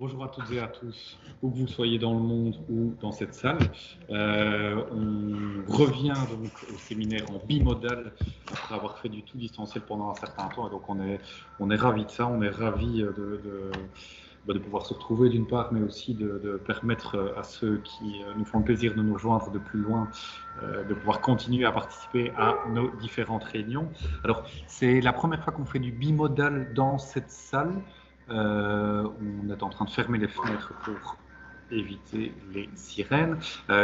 Bonjour à toutes et à tous, où que vous soyez dans le monde ou dans cette salle. On revient donc au séminaire en bimodal après avoir fait du tout distanciel pendant un certain temps. Et donc on est ravis de ça, on est ravis de pouvoir se retrouver d'une part, mais aussi de permettre à ceux qui nous font le plaisir de nous rejoindre de plus loin, de pouvoir continuer à participer à nos différentes réunions. Alors c'est la première fois qu'on fait du bimodal dans cette salle. On est en train de fermer les fenêtres pour éviter les sirènes.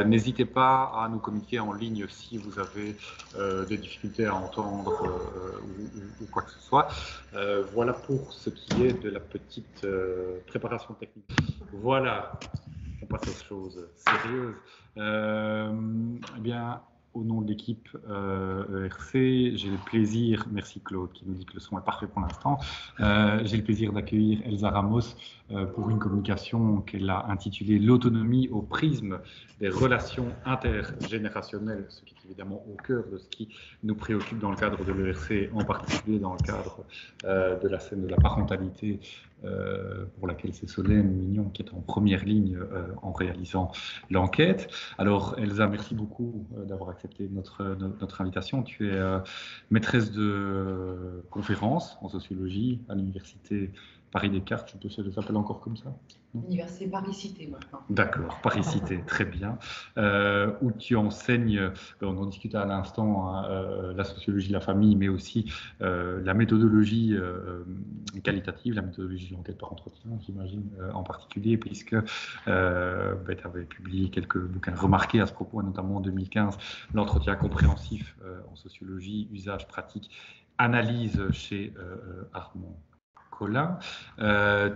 N'hésitez pas à nous communiquer en ligne si vous avez des difficultés à entendre ou quoi que ce soit. Voilà pour ce qui est de la petite préparation technique. Voilà, on passe aux choses sérieuses. Eh bien, au nom de l'équipe ERC, j'ai le plaisir, merci Claude qui nous dit que le son est parfait pour l'instant, j'ai le plaisir d'accueillir Elsa Ramos pour une communication qu'elle a intitulée L'autonomie au prisme des relations intergénérationnelles, ce qui est évidemment au cœur de ce qui nous préoccupe dans le cadre de l'ERC, en particulier dans le cadre de la scène de la parentalité, pour laquelle c'est Solène Mignon qui est en première ligne en réalisant l'enquête. Alors Elsa, merci beaucoup d'avoir accepté notre invitation. Tu es maîtresse de conférences en sociologie à l'université Paris-Descartes, je peux se les appeler encore comme ça? Université Paris-Cité maintenant. D'accord, Paris-Cité, très bien. Où tu enseignes, on en discutait à l'instant, hein, la sociologie de la famille, mais aussi la méthodologie qualitative, la méthodologie de l'enquête par entretien, j'imagine, en particulier, puisque tu avais publié quelques bouquins remarqués à ce propos, notamment en 2015, l'entretien compréhensif en sociologie, usage pratique, analyse chez Armand Collin.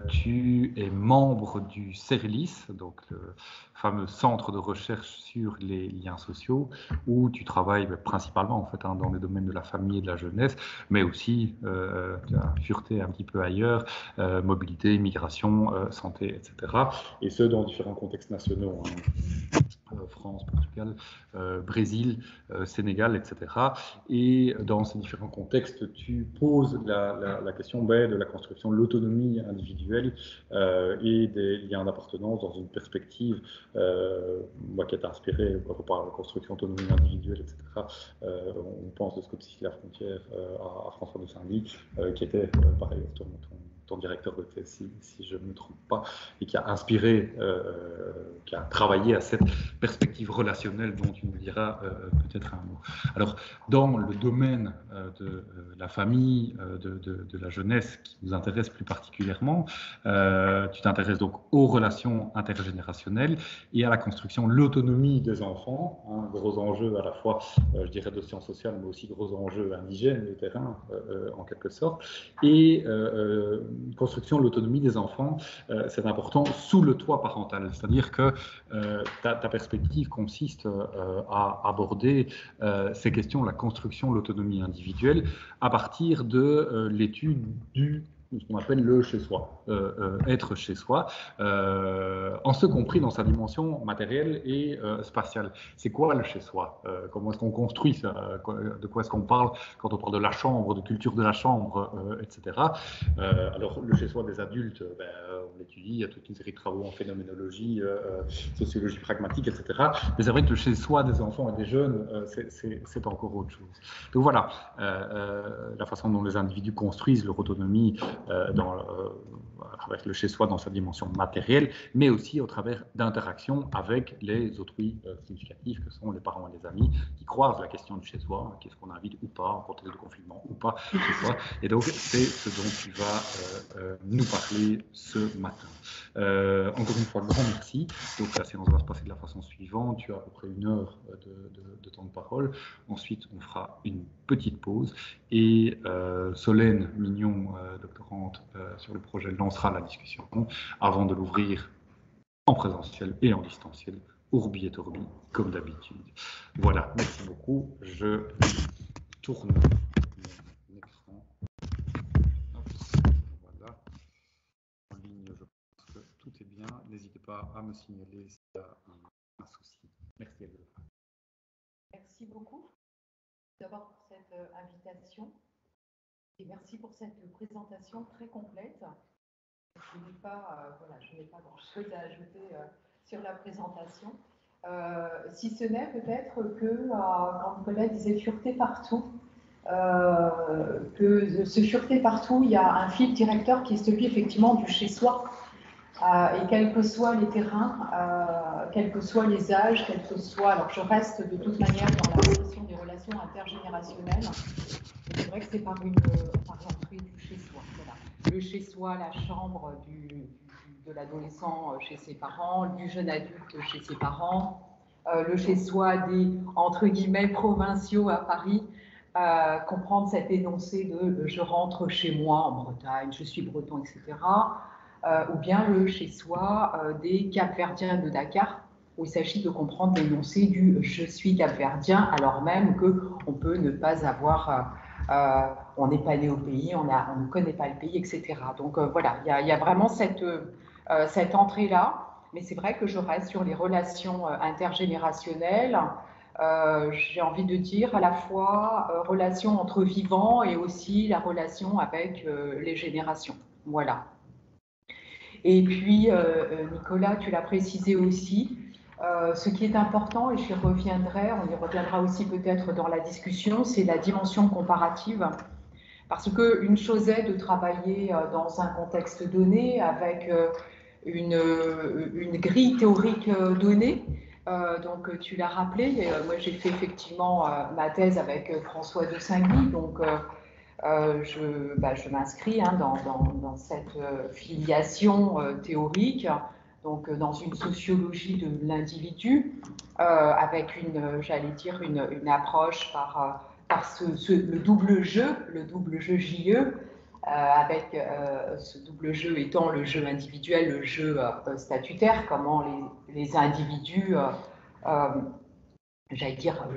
Tu es membre du CERLIS, donc le fameux centre de recherche sur les liens sociaux, où tu travailles principalement en fait, dans les domaines de la famille et de la jeunesse, mais aussi tu as fureté un petit peu ailleurs, mobilité, migration, santé, etc. Et ce, dans différents contextes nationaux. Hein. France, Portugal, Brésil, Sénégal, etc. Et dans ces différents contextes, tu poses la question de la construction de l'autonomie individuelle et des liens d'appartenance dans une perspective qui est inspirée par la construction de l'autonomie individuelle, etc. On pense de Scott Sisley la frontière à François de Saint-Denis, qui était par ailleurs ton directeur de thèse, si je ne me trompe pas, et qui a inspiré, qui a travaillé à cette perspective relationnelle dont tu nous diras peut-être un mot. Alors, dans le domaine de la famille, de la jeunesse qui nous intéresse plus particulièrement, tu t'intéresses donc aux relations intergénérationnelles et à la construction de l'autonomie des enfants, hein, gros enjeux à la fois, je dirais, de sciences sociales, mais aussi gros enjeux indigènes, de terrain, en quelque sorte. Et construction de l'autonomie des enfants, c'est important sous le toit parental, c'est-à-dire que ta perspective consiste à aborder ces questions, la construction de l'autonomie individuelle, à partir de l'étude du ce qu'on appelle le chez-soi, être chez soi, en ce compris dans sa dimension matérielle et spatiale. C'est quoi le chez-soi? Comment est-ce qu'on construit ça? De quoi est-ce qu'on parle quand on parle de la chambre, de culture de la chambre, etc. Alors, le chez-soi des adultes, on l'étudie, il y a toute une série de travaux en phénoménologie, sociologie pragmatique, etc. Mais c'est vrai que le chez-soi des enfants et des jeunes, c'est encore autre chose. Donc voilà, la façon dont les individus construisent leur autonomie à travers le chez-soi dans sa dimension matérielle, mais aussi au travers d'interactions avec les autrui significatifs que sont les parents et les amis qui croisent la question du chez-soi, qu'est-ce qu'on invite ou pas en contexte de confinement ou pas chez soi. Et donc c'est ce dont tu vas nous parler ce matin. Encore une fois, grand merci. Donc la séance va se passer de la façon suivante. Tu as à peu près 1 heure de temps de parole. Ensuite, on fera une petite pause et Solène Mignon, doctorante sur le projet, lancera la discussion avant de l'ouvrir en présentiel et en distanciel, Ourbi et Torbi, comme d'habitude. Voilà, merci beaucoup. Je tourne mon écran. Voilà. En ligne, je pense que tout est bien. N'hésitez pas à me signaler s'il y a un souci. Merci à vous. Merci beaucoup d'abord pour cette invitation et merci pour cette présentation très complète. Je n'ai pas grand-chose à ajouter sur la présentation. Si ce n'est peut-être que, quand Nicolas disait fureté partout, que ce fureté partout, il y a un fil directeur qui est celui effectivement du chez-soi. Et quels que soient les terrains, quels que soient les âges, quels que soient. Alors je reste de toute manière dans la question des relations intergénérationnelles. C'est vrai que c'est par l'entrée du chez-soi. Voilà. Le chez-soi, la chambre de l'adolescent chez ses parents, du jeune adulte chez ses parents, le chez-soi des, entre guillemets, provinciaux à Paris, comprendre cet énoncé de je rentre chez moi en Bretagne, je suis breton, etc. Ou bien le chez-soi des Capverdiens de Dakar, où il s'agit de comprendre l'énoncé du je suis capverdien, alors même qu'on peut ne pas avoir, on n'est pas né au pays, on ne connaît pas le pays, etc. Donc voilà, il y a vraiment cette entrée-là, mais c'est vrai que je reste sur les relations intergénérationnelles. J'ai envie de dire à la fois relation entre vivants et aussi la relation avec les générations. Voilà. Et puis, Nicolas, tu l'as précisé aussi, ce qui est important, et j'y reviendrai, on y reviendra aussi peut-être dans la discussion, c'est la dimension comparative. Parce qu'une chose est de travailler dans un contexte donné avec une grille théorique donnée. Donc, tu l'as rappelé, moi j'ai fait effectivement ma thèse avec François de Saint-Guy, donc je m'inscris dans cette filiation théorique, donc dans une sociologie de l'individu, avec j'allais dire, une approche par le double jeu JE, avec ce double jeu étant le jeu individuel, le jeu statutaire, comment les individus j'allais dire,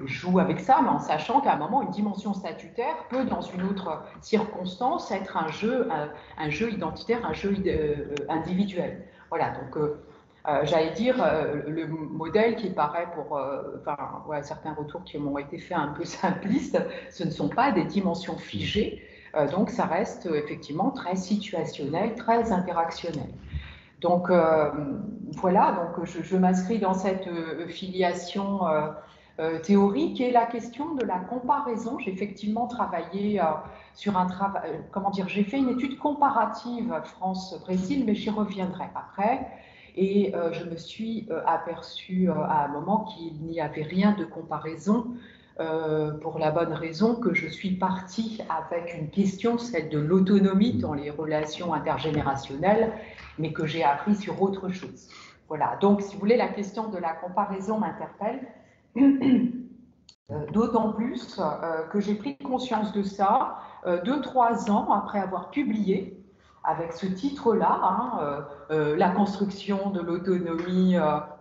joue avec ça, mais en sachant qu'à un moment, une dimension statutaire peut, dans une autre circonstance, être un jeu identitaire, un jeu individuel. Voilà, donc j'allais dire, le modèle qui paraît pour certains retours qui m'ont été faits un peu simplistes, ce ne sont pas des dimensions figées, donc ça reste effectivement très situationnel, très interactionnel. Donc voilà, donc je m'inscris dans cette filiation théorique et la question de la comparaison. J'ai effectivement travaillé sur un travail, j'ai fait une étude comparative France-Brésil, mais j'y reviendrai après. Et je me suis aperçue à un moment qu'il n'y avait rien de comparaison pour la bonne raison que je suis partie avec une question, celle de l'autonomie dans les relations intergénérationnelles, mais que j'ai appris sur autre chose. Voilà, donc si vous voulez, la question de la comparaison m'interpelle, d'autant plus que j'ai pris conscience de ça 2-3 ans après avoir publié, avec ce titre-là, la construction de l'autonomie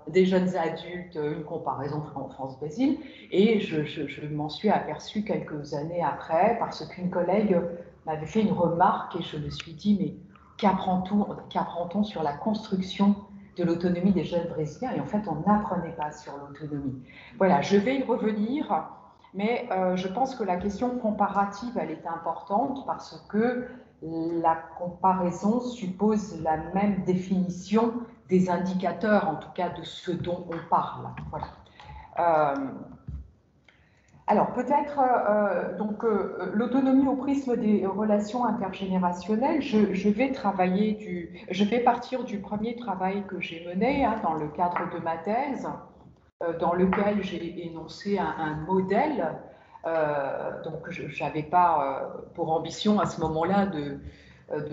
des jeunes adultes, une comparaison France-Brésil, et je m'en suis aperçue quelques années après, parce qu'une collègue m'avait fait une remarque, et je me suis dit, mais qu'apprend-on sur la construction de l'autonomie des jeunes brésiliens? Et en fait, on n'apprenait pas sur l'autonomie. Voilà, je vais y revenir, mais je pense que la question comparative, elle est importante parce que la comparaison suppose la même définition des indicateurs, en tout cas de ce dont on parle. Voilà. Alors peut-être l'autonomie au prisme des relations intergénérationnelles, je vais partir du premier travail que j'ai mené dans le cadre de ma thèse, dans lequel j'ai énoncé un modèle. Donc je n'avais pas pour ambition à ce moment-là de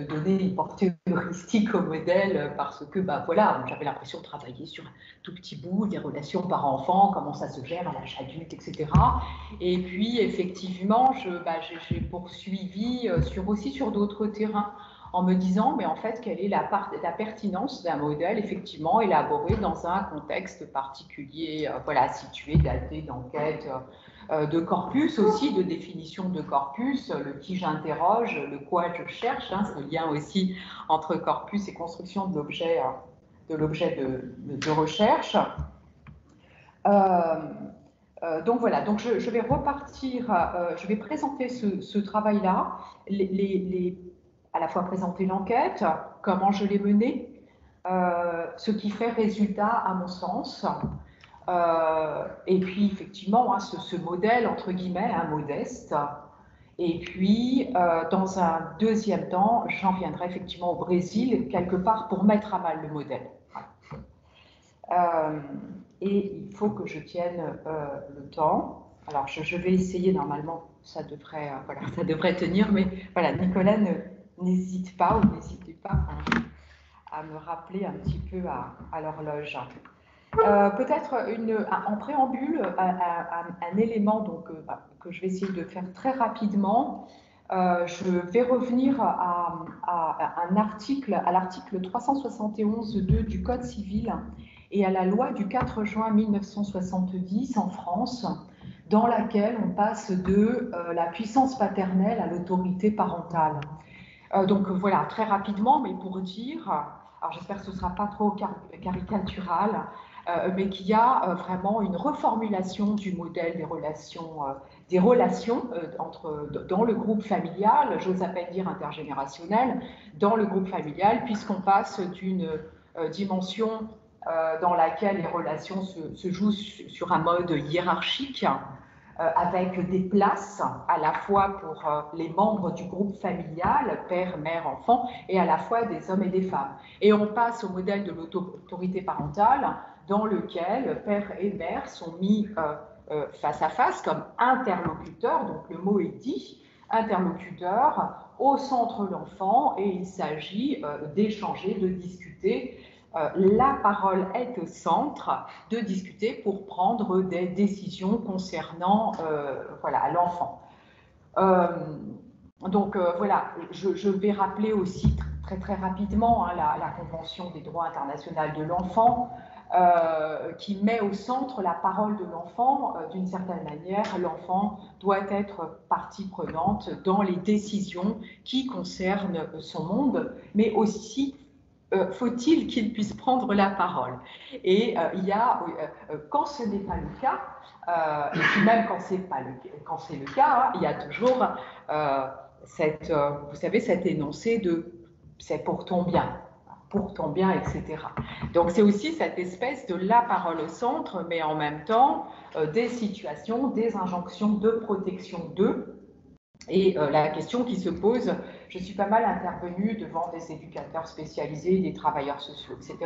donner une portée heuristique au modèle parce que voilà, j'avais l'impression de travailler sur un tout petit bout des relations parents-enfants, comment ça se gère à l'âge adulte, etc. Et puis effectivement, j'ai poursuivi aussi sur d'autres terrains en me disant, mais en fait, quelle est la pertinence d'un modèle effectivement élaboré dans un contexte particulier, voilà, situé, daté d'enquête, de corpus aussi, de définition de corpus, le qui j'interroge, le quoi je cherche, ce lien aussi entre corpus et construction de l'objet de recherche. Donc voilà, donc je vais repartir, je vais présenter ce travail-là, à la fois présenter l'enquête, comment je l'ai menée, ce qui fait résultat à mon sens, et puis effectivement ce modèle entre guillemets modeste. Et puis, dans un deuxième temps, j'en viendrai effectivement au Brésil, quelque part pour mettre à mal le modèle. Et il faut que je tienne le temps. Alors, je vais essayer, normalement, ça devrait, voilà, ça devrait tenir, mais voilà, Nicolas n'hésite pas ou n'hésitez pas à me rappeler un petit peu à l'horloge. Peut-être en préambule, un élément donc, que je vais essayer de faire très rapidement. Je vais revenir à un article, à l'article 371.2 du Code civil et à la loi du 4 juin 1970 en France, dans laquelle on passe de la puissance paternelle à l'autorité parentale. Donc voilà, très rapidement, mais pour dire, alors j'espère que ce ne sera pas trop caricatural, mais qu'il y a vraiment une reformulation du modèle des relations dans le groupe familial, j'ose à peine dire intergénérationnel, dans le groupe familial, puisqu'on passe d'une dimension dans laquelle les relations se jouent sur un mode hiérarchique, avec des places à la fois pour les membres du groupe familial, père, mère, enfant, et à la fois des hommes et des femmes. Et on passe au modèle de l'autorité parentale, dans lequel père et mère sont mis face à face comme interlocuteurs, donc le mot est dit, interlocuteurs, au centre l'enfant, et il s'agit d'échanger, de discuter. La parole est au centre, de discuter pour prendre des décisions concernant voilà, l'enfant. Donc voilà, je vais rappeler aussi très rapidement la Convention des droits internationaux de l'enfant, qui met au centre la parole de l'enfant. D'une certaine manière, l'enfant doit être partie prenante dans les décisions qui concernent son monde, mais aussi faut-il qu'il puisse prendre la parole. Et il y a, quand ce n'est pas le cas, et puis même quand c'est le cas, hein, il y a toujours vous savez, cet énoncé de « c'est pour ton bien, etc. » Donc c'est aussi cette espèce de la parole au centre, mais en même temps des situations, des injonctions de protection d'eux. Et la question qui se pose, je suis pas mal intervenue devant des éducateurs spécialisés, des travailleurs sociaux, etc.,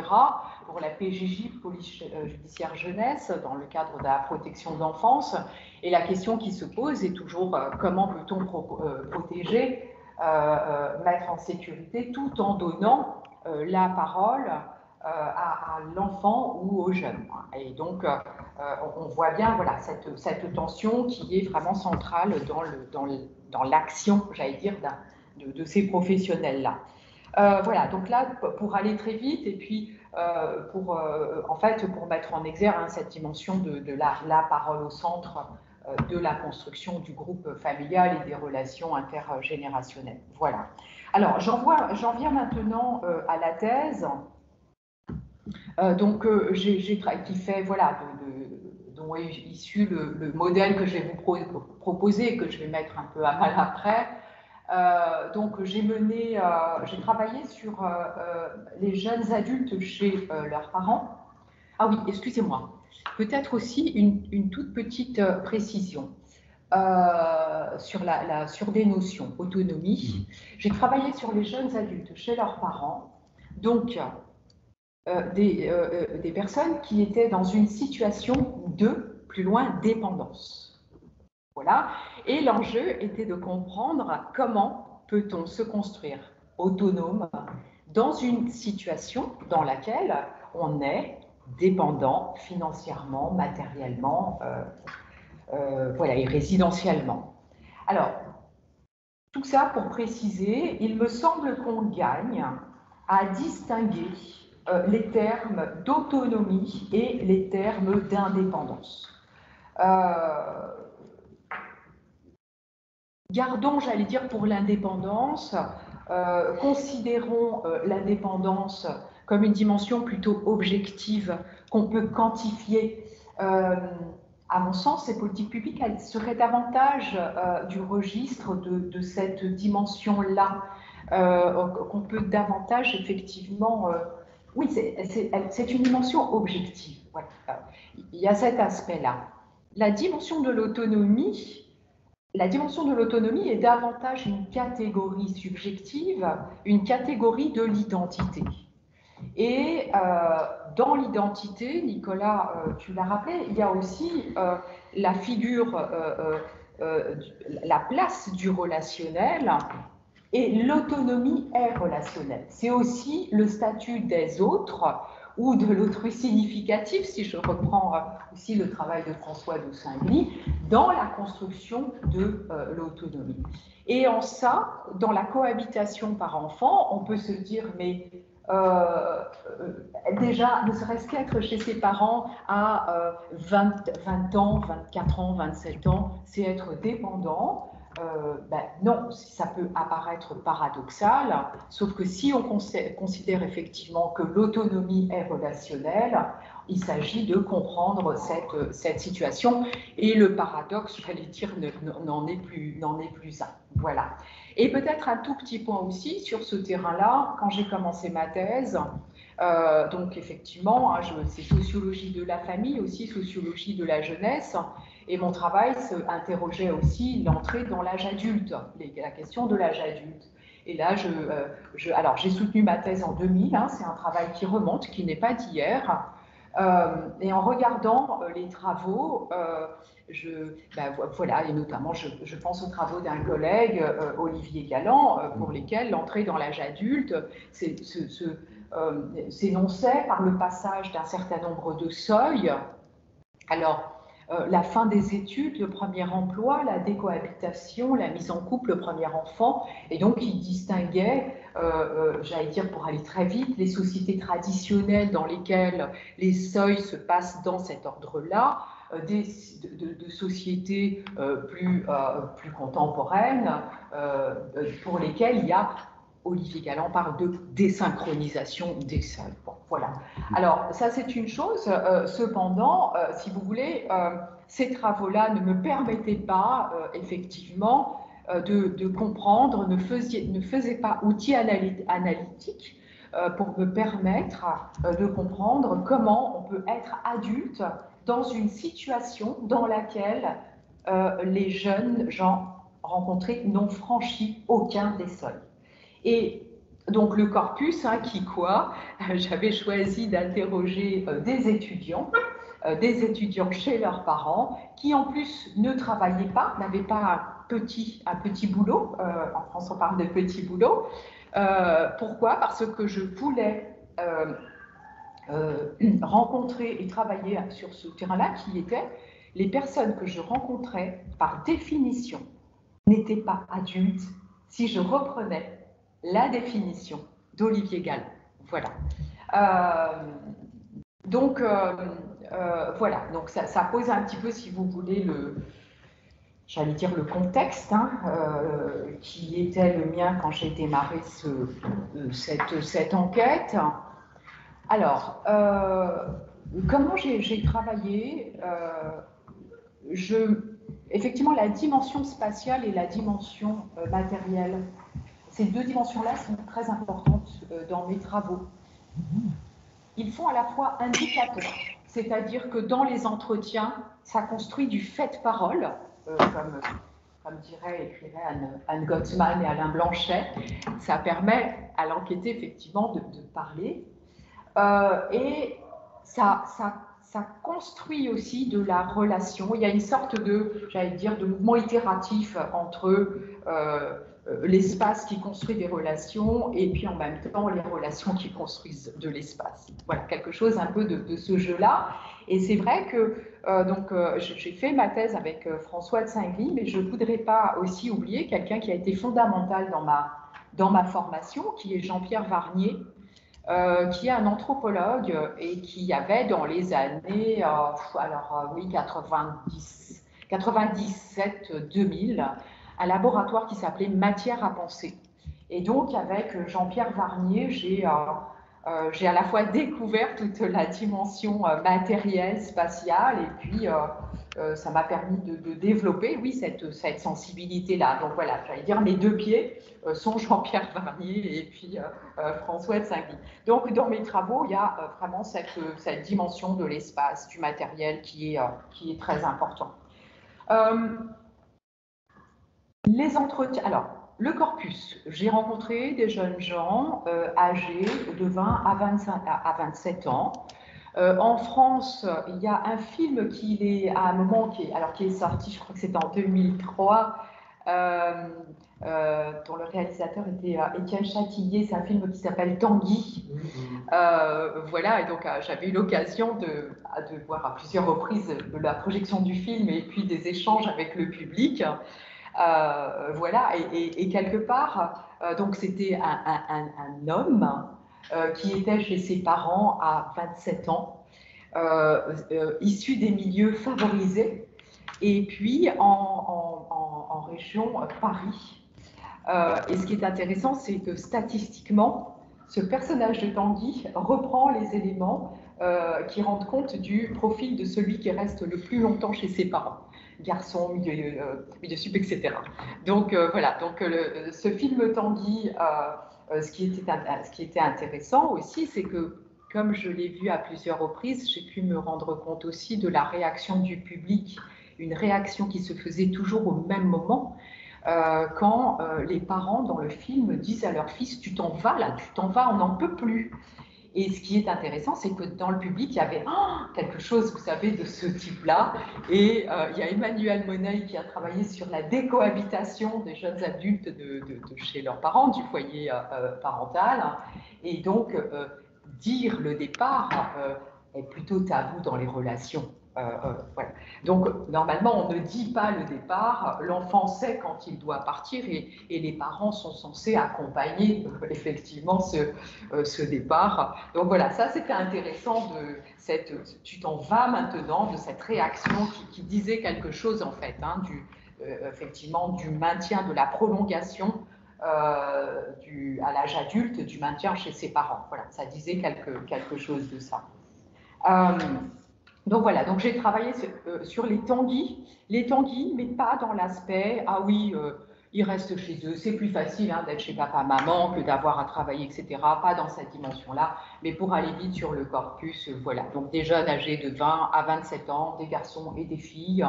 pour la PJJ, police judiciaire jeunesse, dans le cadre de la protection d'enfance. Et la question qui se pose est toujours comment peut-on protéger, mettre en sécurité, tout en donnant la parole à l'enfant ou aux jeunes. Et donc, on voit bien voilà, cette tension qui est vraiment centrale dans l'action, j'allais dire, de ces professionnels-là. Voilà, donc là, pour aller très vite, et puis en fait, pour mettre en exergue cette dimension de la parole au centre de la construction du groupe familial et des relations intergénérationnelles. Voilà. Alors, j'en viens maintenant à la thèse. Donc, qui fait, voilà, dont est issu le modèle que je vais vous proposer, que je vais mettre un peu à mal après. Donc, j'ai travaillé sur les jeunes adultes chez leurs parents. Ah oui, excusez-moi. Peut-être aussi une toute petite précision sur des notions, autonomie. J'ai travaillé sur les jeunes adultes chez leurs parents. Donc, des personnes qui étaient dans une situation de, plus loin, dépendance. Voilà. Et l'enjeu était de comprendre comment peut-on se construire autonome dans une situation dans laquelle on est dépendant financièrement, matériellement, voilà, et résidentiellement. Alors, tout ça pour préciser, il me semble qu'on gagne à distinguer les termes d'autonomie et les termes d'indépendance. Gardons, j'allais dire, pour l'indépendance, considérons l'indépendance comme une dimension plutôt objective qu'on peut quantifier. À mon sens, ces politiques publiques, elles seraient davantage du registre de cette dimension-là. qu'on peut davantage effectivement... oui, c'est une dimension objective. Ouais. Il y a cet aspect-là. La dimension de l'autonomie est davantage une catégorie subjective, une catégorie de l'identité. Et dans l'identité, Nicolas, tu l'as rappelé, il y a aussi la figure, la place du relationnel, et l'autonomie est relationnelle. C'est aussi le statut des autres ou de l'autrui significatif, si je reprends aussi le travail de François de Saint-Gly, dans la construction de l'autonomie. Et en ça, dans la cohabitation par enfant, on peut se dire, mais déjà, ne serait-ce qu'être chez ses parents à 20 ans, 24 ans, 27 ans, c'est être dépendant. Non, ça peut apparaître paradoxal, sauf que si on considère effectivement que l'autonomie est relationnelle, il s'agit de comprendre cette situation, et le paradoxe, j'allais dire, n'en est plus un. Voilà. Et peut-être un tout petit point aussi sur ce terrain-là, quand j'ai commencé ma thèse, donc effectivement, c'est sociologie de la famille, aussi sociologie de la jeunesse, et mon travail interrogeait aussi l'entrée dans l'âge adulte, la question de l'âge adulte. Et là, alors j'ai soutenu ma thèse en 2000, c'est un travail qui remonte, qui n'est pas d'hier. Et en regardant les travaux, voilà, et notamment je pense aux travaux d'un collègue, Olivier Galland, pour lesquels l'entrée dans l'âge adulte s'énonçait par le passage d'un certain nombre de seuils. Alors, la fin des études, le premier emploi, la décohabitation, la mise en couple, le premier enfant, et donc il distinguait, j'allais dire pour aller très vite, les sociétés traditionnelles dans lesquelles les seuils se passent dans cet ordre-là, de sociétés plus contemporaines, pour lesquelles il y a, Olivier Galland parle de désynchronisation des seuils. Bon, voilà. Alors, ça, c'est une chose. Cependant, si vous voulez, ces travaux-là ne me permettaient pas, effectivement, de comprendre, ne faisaient pas outil analytique pour me permettre de comprendre comment on peut être adulte dans une situation dans laquelle les jeunes gens rencontrés n'ont franchi aucun des seuils. Et donc le corpus, j'avais choisi d'interroger des étudiants chez leurs parents, qui en plus ne travaillaient pas, n'avaient pas un petit boulot, en France on parle de petit boulot. Pourquoi ? Parce que je voulais rencontrer et travailler sur ce terrain-là, qui était les personnes que je rencontrais, par définition, n'étaient pas adultes si je reprenais la définition d'Olivier Galland. Voilà. Donc ça pose un petit peu, si vous voulez, j'allais dire le contexte, qui était le mien quand j'ai démarré cette enquête. Alors, comment j'ai travaillé effectivement, la dimension spatiale et la dimension matérielle, ces deux dimensions-là sont très importantes dans mes travaux. Ils font à la fois indicateurs, c'est-à-dire que dans les entretiens, ça construit du fait-parole, comme écrirait Anne Gottsman et Alain Blanchet. Ça permet à l'enquêté, effectivement, de parler. Et ça construit aussi de la relation. Il y a une sorte de mouvement itératif entre l'espace qui construit des relations et puis en même temps les relations qui construisent de l'espace. Voilà, quelque chose un peu de ce jeu-là. Et c'est vrai que j'ai fait ma thèse avec François de Saint-Gly, mais je ne voudrais pas aussi oublier quelqu'un qui a été fondamental dans ma formation, qui est Jean-Pierre Varnier, qui est un anthropologue et qui avait dans les années 97-2000 un laboratoire qui s'appelait Matière à penser. Et donc avec Jean-Pierre Varnier, j'ai à la fois découvert toute la dimension matérielle, spatiale, et puis ça m'a permis de développer, oui, cette sensibilité-là. Donc voilà, j'allais dire, mes deux pieds sont Jean-Pierre Varnier et puis François de Saint-Guy. Donc dans mes travaux, il y a vraiment cette dimension de l'espace, du matériel qui est très important. Les entretiens, alors, le corpus, j'ai rencontré des jeunes gens âgés de 20 à 27 ans. En France, il y a un film qui est à un moment qui est sorti, je crois que c'était en 2003, dont le réalisateur était Étienne Châtillier. C'est un film qui s'appelle Tanguy. Voilà, et donc j'avais eu l'occasion de voir à plusieurs reprises la projection du film et puis des échanges avec le public. Voilà, et quelque part, donc c'était un homme qui était chez ses parents à 27 ans, issu des milieux favorisés, et puis en région Paris. Et ce qui est intéressant, c'est que statistiquement, ce personnage de Tanguy reprend les éléments qui rendent compte du profil de celui qui reste le plus longtemps chez ses parents. Garçon, milieu sup, etc. Donc voilà, donc ce film Tanguy, ce qui était intéressant aussi, c'est que comme je l'ai vu à plusieurs reprises, j'ai pu me rendre compte aussi de la réaction du public, une réaction qui se faisait toujours au même moment, quand les parents dans le film disent à leur fils « tu t'en vas là, tu t'en vas, on n'en peut plus ». Et ce qui est intéressant, c'est que dans le public, il y avait quelque chose, vous savez, de ce type-là. Et il y a Emmanuel Moneuil qui a travaillé sur la décohabitation des jeunes adultes de chez leurs parents, du foyer parental. Et donc, dire le départ est plutôt tabou dans les relations. Voilà. Donc, normalement, on ne dit pas le départ. L'enfant sait quand il doit partir et les parents sont censés accompagner effectivement ce départ. Donc voilà, ça c'était intéressant de cette tu t'en vas maintenant, de cette réaction qui disait quelque chose en fait, hein, effectivement du maintien, de la prolongation à l'âge adulte, du maintien chez ses parents. Voilà, ça disait quelque chose de ça. Donc voilà, donc j'ai travaillé sur les tanguis, mais pas dans l'aspect, ah oui, ils restent chez eux, c'est plus facile hein, d'être chez papa-maman que d'avoir à travailler, etc. Pas dans cette dimension-là, mais pour aller vite sur le corpus, voilà. Donc des jeunes âgés de 20 à 27 ans, des garçons et des filles,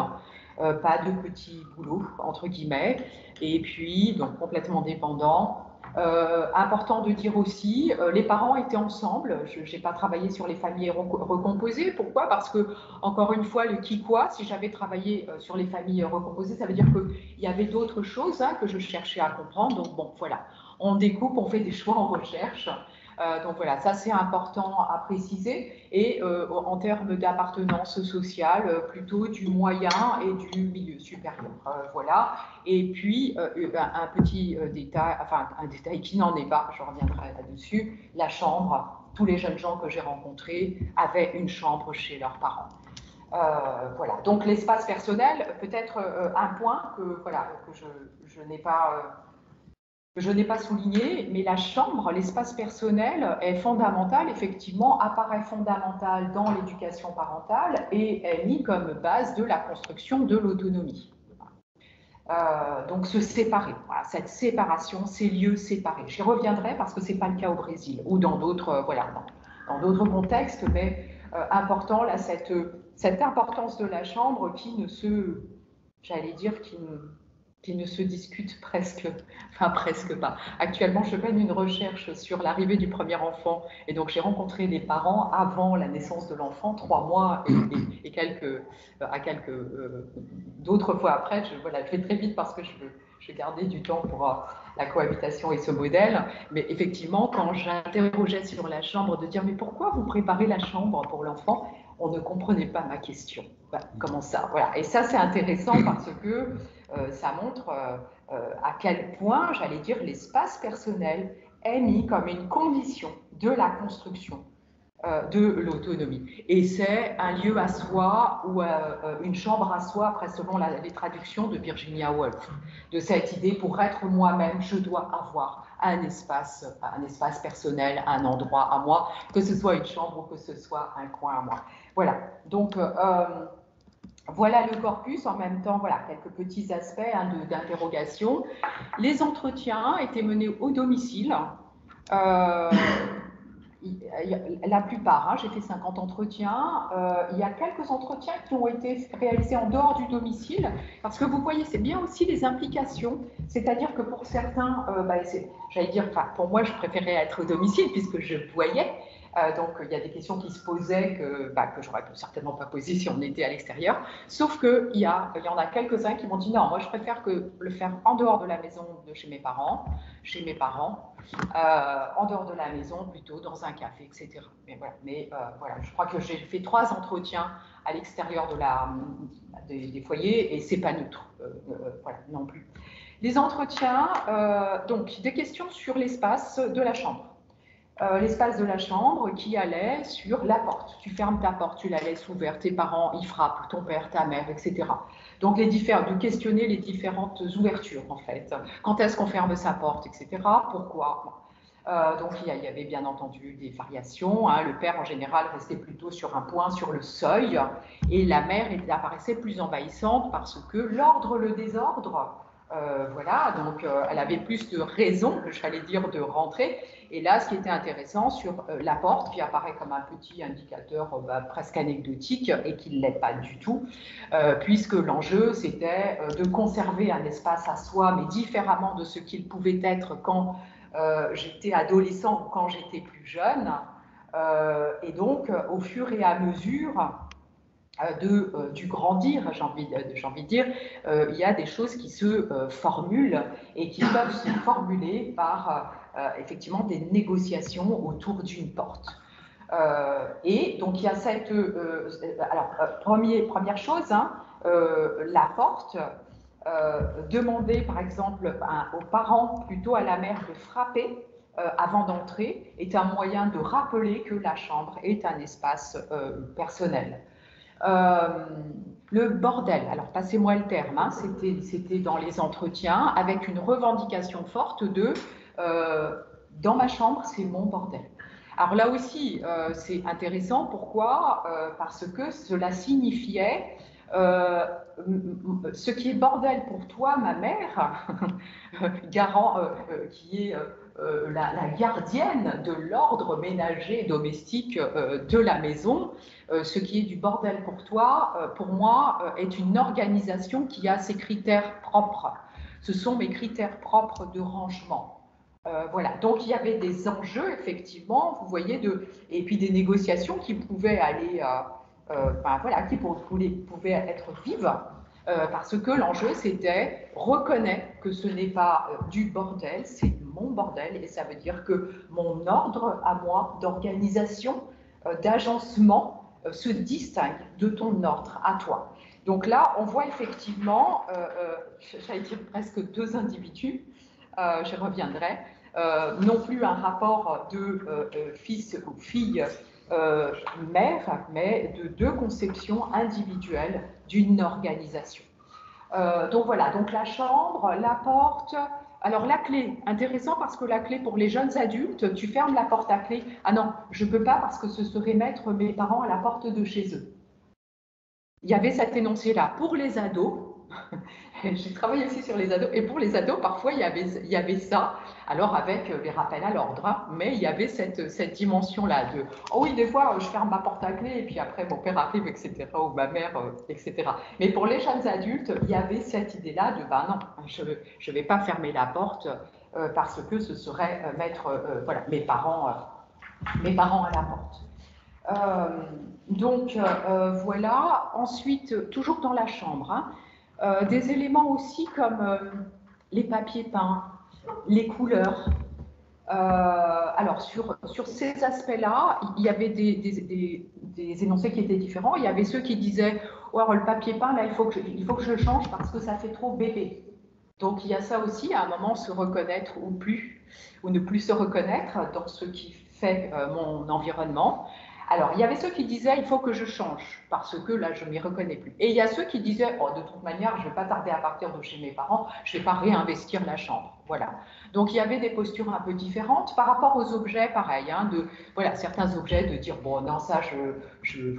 pas de petits boulots, entre guillemets, et puis donc complètement dépendants. Important de dire aussi, les parents étaient ensemble. Je n'ai pas travaillé sur les familles recomposées. Pourquoi? Parce que, encore une fois, le qui quoi, si j'avais travaillé sur les familles recomposées, ça veut dire qu'il y avait d'autres choses hein, que je cherchais à comprendre. Donc bon, voilà, on découpe, on fait des choix en recherche. Donc voilà, ça c'est important à préciser. Et en termes d'appartenance sociale, plutôt du moyen et du milieu supérieur. Voilà. Et puis un petit détail, enfin un détail qui n'en est pas, je reviendrai là-dessus, la chambre. Tous les jeunes gens que j'ai rencontrés avaient une chambre chez leurs parents. Voilà. Donc l'espace personnel, peut-être un point que je n'ai pas. Je n'ai pas souligné, mais la chambre, l'espace personnel est fondamental, effectivement, apparaît fondamental dans l'éducation parentale et est mis comme base de la construction de l'autonomie. Donc se séparer, voilà, cette séparation, ces lieux séparés. J'y reviendrai parce que ce n'est pas le cas au Brésil ou dans d'autres dans d'autres contextes, mais important, là, cette importance de la chambre qui ne se, j'allais dire, qui ne se discute presque pas. Actuellement, je mène une recherche sur l'arrivée du premier enfant et donc j'ai rencontré les parents avant la naissance de l'enfant, 3 mois et quelques d'autres fois après. Je fais très vite parce que je vais garder du temps pour la cohabitation et ce modèle. Mais effectivement, quand j'interrogeais sur la chambre, de dire mais pourquoi vous préparez la chambre pour l'enfant, on ne comprenait pas ma question. Comment ça? Voilà. Et ça, c'est intéressant parce que ça montre à quel point, j'allais dire, l'espace personnel est mis comme une condition de la construction de l'autonomie. Et c'est un lieu à soi ou une chambre à soi, après selon les traductions de Virginia Woolf, de cette idée, pour être moi-même, je dois avoir un espace personnel, un endroit à moi, que ce soit une chambre ou que ce soit un coin à moi. Voilà, donc Voilà le corpus, en même temps, voilà, quelques petits aspects hein, d'interrogation. Les entretiens étaient menés au domicile. La plupart, hein, j'ai fait 50 entretiens. Il y a quelques entretiens qui ont été réalisés en dehors du domicile, parce que vous voyez, c'est bien aussi les implications. C'est-à-dire que pour certains, j'allais dire, pour moi, je préférais être au domicile puisque je voyais. Donc, il y a des questions qui se posaient que j'aurais certainement pas posées si on était à l'extérieur. Sauf qu'il y en a quelques-uns qui m'ont dit non, moi, je préfère le faire en dehors de la maison de chez mes parents, en dehors de la maison, plutôt dans un café, etc. Mais voilà, je crois que j'ai fait 3 entretiens à l'extérieur des foyers et c'est pas neutre, voilà, non plus. Les entretiens, donc des questions sur l'espace de la chambre. L'espace de la chambre qui allait sur la porte. Tu fermes ta porte, tu la laisses ouverte, tes parents y frappent, ton père, ta mère, etc. Donc de questionner les différentes ouvertures en fait. Quand est-ce qu'on ferme sa porte, etc. Pourquoi donc il y avait bien entendu des variations. Hein. Le père en général restait plutôt sur un point sur le seuil et la mère apparaissait plus envahissante parce que l'ordre, le désordre, voilà, donc elle avait plus de raisons, j'allais dire, de rentrer. Et là, ce qui était intéressant sur la porte, qui apparaît comme un petit indicateur presque anecdotique et qui ne l'est pas du tout, puisque l'enjeu, c'était de conserver un espace à soi, mais différemment de ce qu'il pouvait être quand j'étais adolescent ou quand j'étais plus jeune. Et donc, au fur et à mesure du grandir, j'ai envie de dire, il y a des choses qui se formulent et qui peuvent se formuler par effectivement des négociations autour d'une porte. Et donc il y a cette... première chose, hein, la porte, demander par exemple aux parents, plutôt à la mère, de frapper avant d'entrer, est un moyen de rappeler que la chambre est un espace personnel. Le bordel, alors passez-moi le terme, hein, c'était dans les entretiens avec une revendication forte de dans ma chambre, c'est mon bordel. Alors là aussi, c'est intéressant. Pourquoi parce que cela signifiait ce qui est bordel pour toi, ma mère, qui est la gardienne de l'ordre ménager domestique de la maison, ce qui est du bordel pour toi, pour moi, est une organisation qui a ses critères propres. Ce sont mes critères propres de rangement. Voilà, donc il y avait des enjeux, effectivement, vous voyez, et puis des négociations qui pouvaient aller, qui pouvaient être vives, parce que l'enjeu, c'était reconnaître que ce n'est pas du bordel, c'est mon bordel, et ça veut dire que mon ordre à moi d'organisation, d'agencement, se distingue de ton ordre à toi. Donc là, on voit effectivement, j'allais dire presque 2 individus, j'y reviendrai, non plus un rapport de fils ou fille mère, mais de 2 conceptions individuelles d'une organisation. Donc voilà, donc la chambre, la porte, alors la clé, intéressant parce que la clé pour les jeunes adultes, tu fermes la porte à clé. Ah non, je ne peux pas parce que ce serait mettre mes parents à la porte de chez eux. Il y avait cet énoncé-là. Pour les ados, j'ai travaillé aussi sur les ados, et pour les ados, parfois, il y avait ça, alors avec les rappels à l'ordre, hein, mais il y avait cette dimension-là de « Oh oui, des fois, je ferme ma porte à clé, et puis après, mon père arrive, etc., ou ma mère, etc. » Mais pour les jeunes adultes, il y avait cette idée-là de « Ben non, je ne vais pas fermer la porte, parce que ce serait mettre voilà, mes parents à la porte. » Voilà. Ensuite, toujours dans la chambre, hein, des éléments aussi comme les papiers peints, les couleurs. Alors, sur ces aspects-là, il y avait des énoncés qui étaient différents. Il y avait ceux qui disaient oh, « le papier peint, là, il faut que je le change parce que ça fait trop bébé ». Donc, il y a ça aussi, à un moment, se reconnaître ou ne plus se reconnaître dans ce qui fait mon environnement. Alors, il y avait ceux qui disaient, il faut que je change, parce que là, je ne m'y reconnais plus. Et il y a ceux qui disaient, oh, de toute manière, je ne vais pas tarder à partir de chez mes parents, je ne vais pas réinvestir la chambre. Voilà. Donc, il y avait des postures un peu différentes par rapport aux objets, pareil, hein, voilà, certains objets, de dire, bon, non, ça,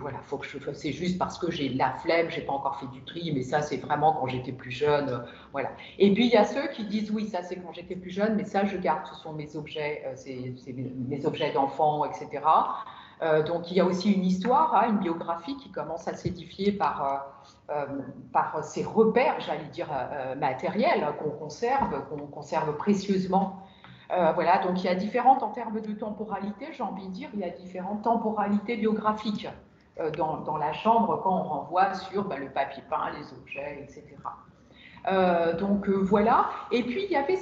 voilà, faut que c'est juste parce que j'ai la flemme, je n'ai pas encore fait du tri, mais ça, c'est vraiment quand j'étais plus jeune, voilà. Et puis, il y a ceux qui disent, oui, ça, c'est quand j'étais plus jeune, mais ça, je garde, ce sont mes objets, c'est mes objets d'enfant, etc. Donc il y a aussi une histoire, hein, une biographie qui commence à s'édifier par ces repères, j'allais dire, matériels qu'on conserve précieusement. Voilà, donc il y a différentes, en termes de temporalité, j'ai envie de dire, il y a différentes temporalités biographiques dans la chambre quand on renvoie sur le papier peint, les objets, etc. Voilà. Et puis il y avait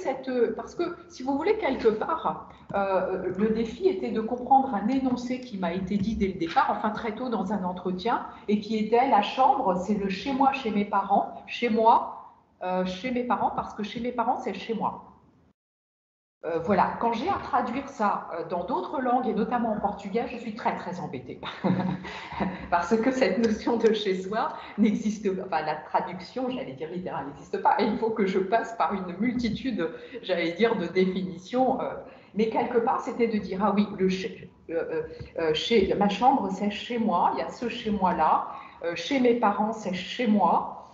parce que si vous voulez, quelque part, le défi était de comprendre un énoncé qui m'a été dit dès le départ, enfin très tôt dans un entretien, et qui était la chambre, c'est le chez moi, chez mes parents, chez moi, chez mes parents, parce que chez mes parents, c'est chez moi. Voilà, quand j'ai à traduire ça dans d'autres langues, et notamment en portugais, je suis très très embêtée. Parce que cette notion de chez soi n'existe pas, enfin la traduction, j'allais dire littérale, n'existe pas, et il faut que je passe par une multitude, j'allais dire, de définitions. Mais quelque part, c'était de dire, ah oui, ma chambre, c'est chez moi, il y a ce chez moi-là, chez mes parents, c'est chez moi,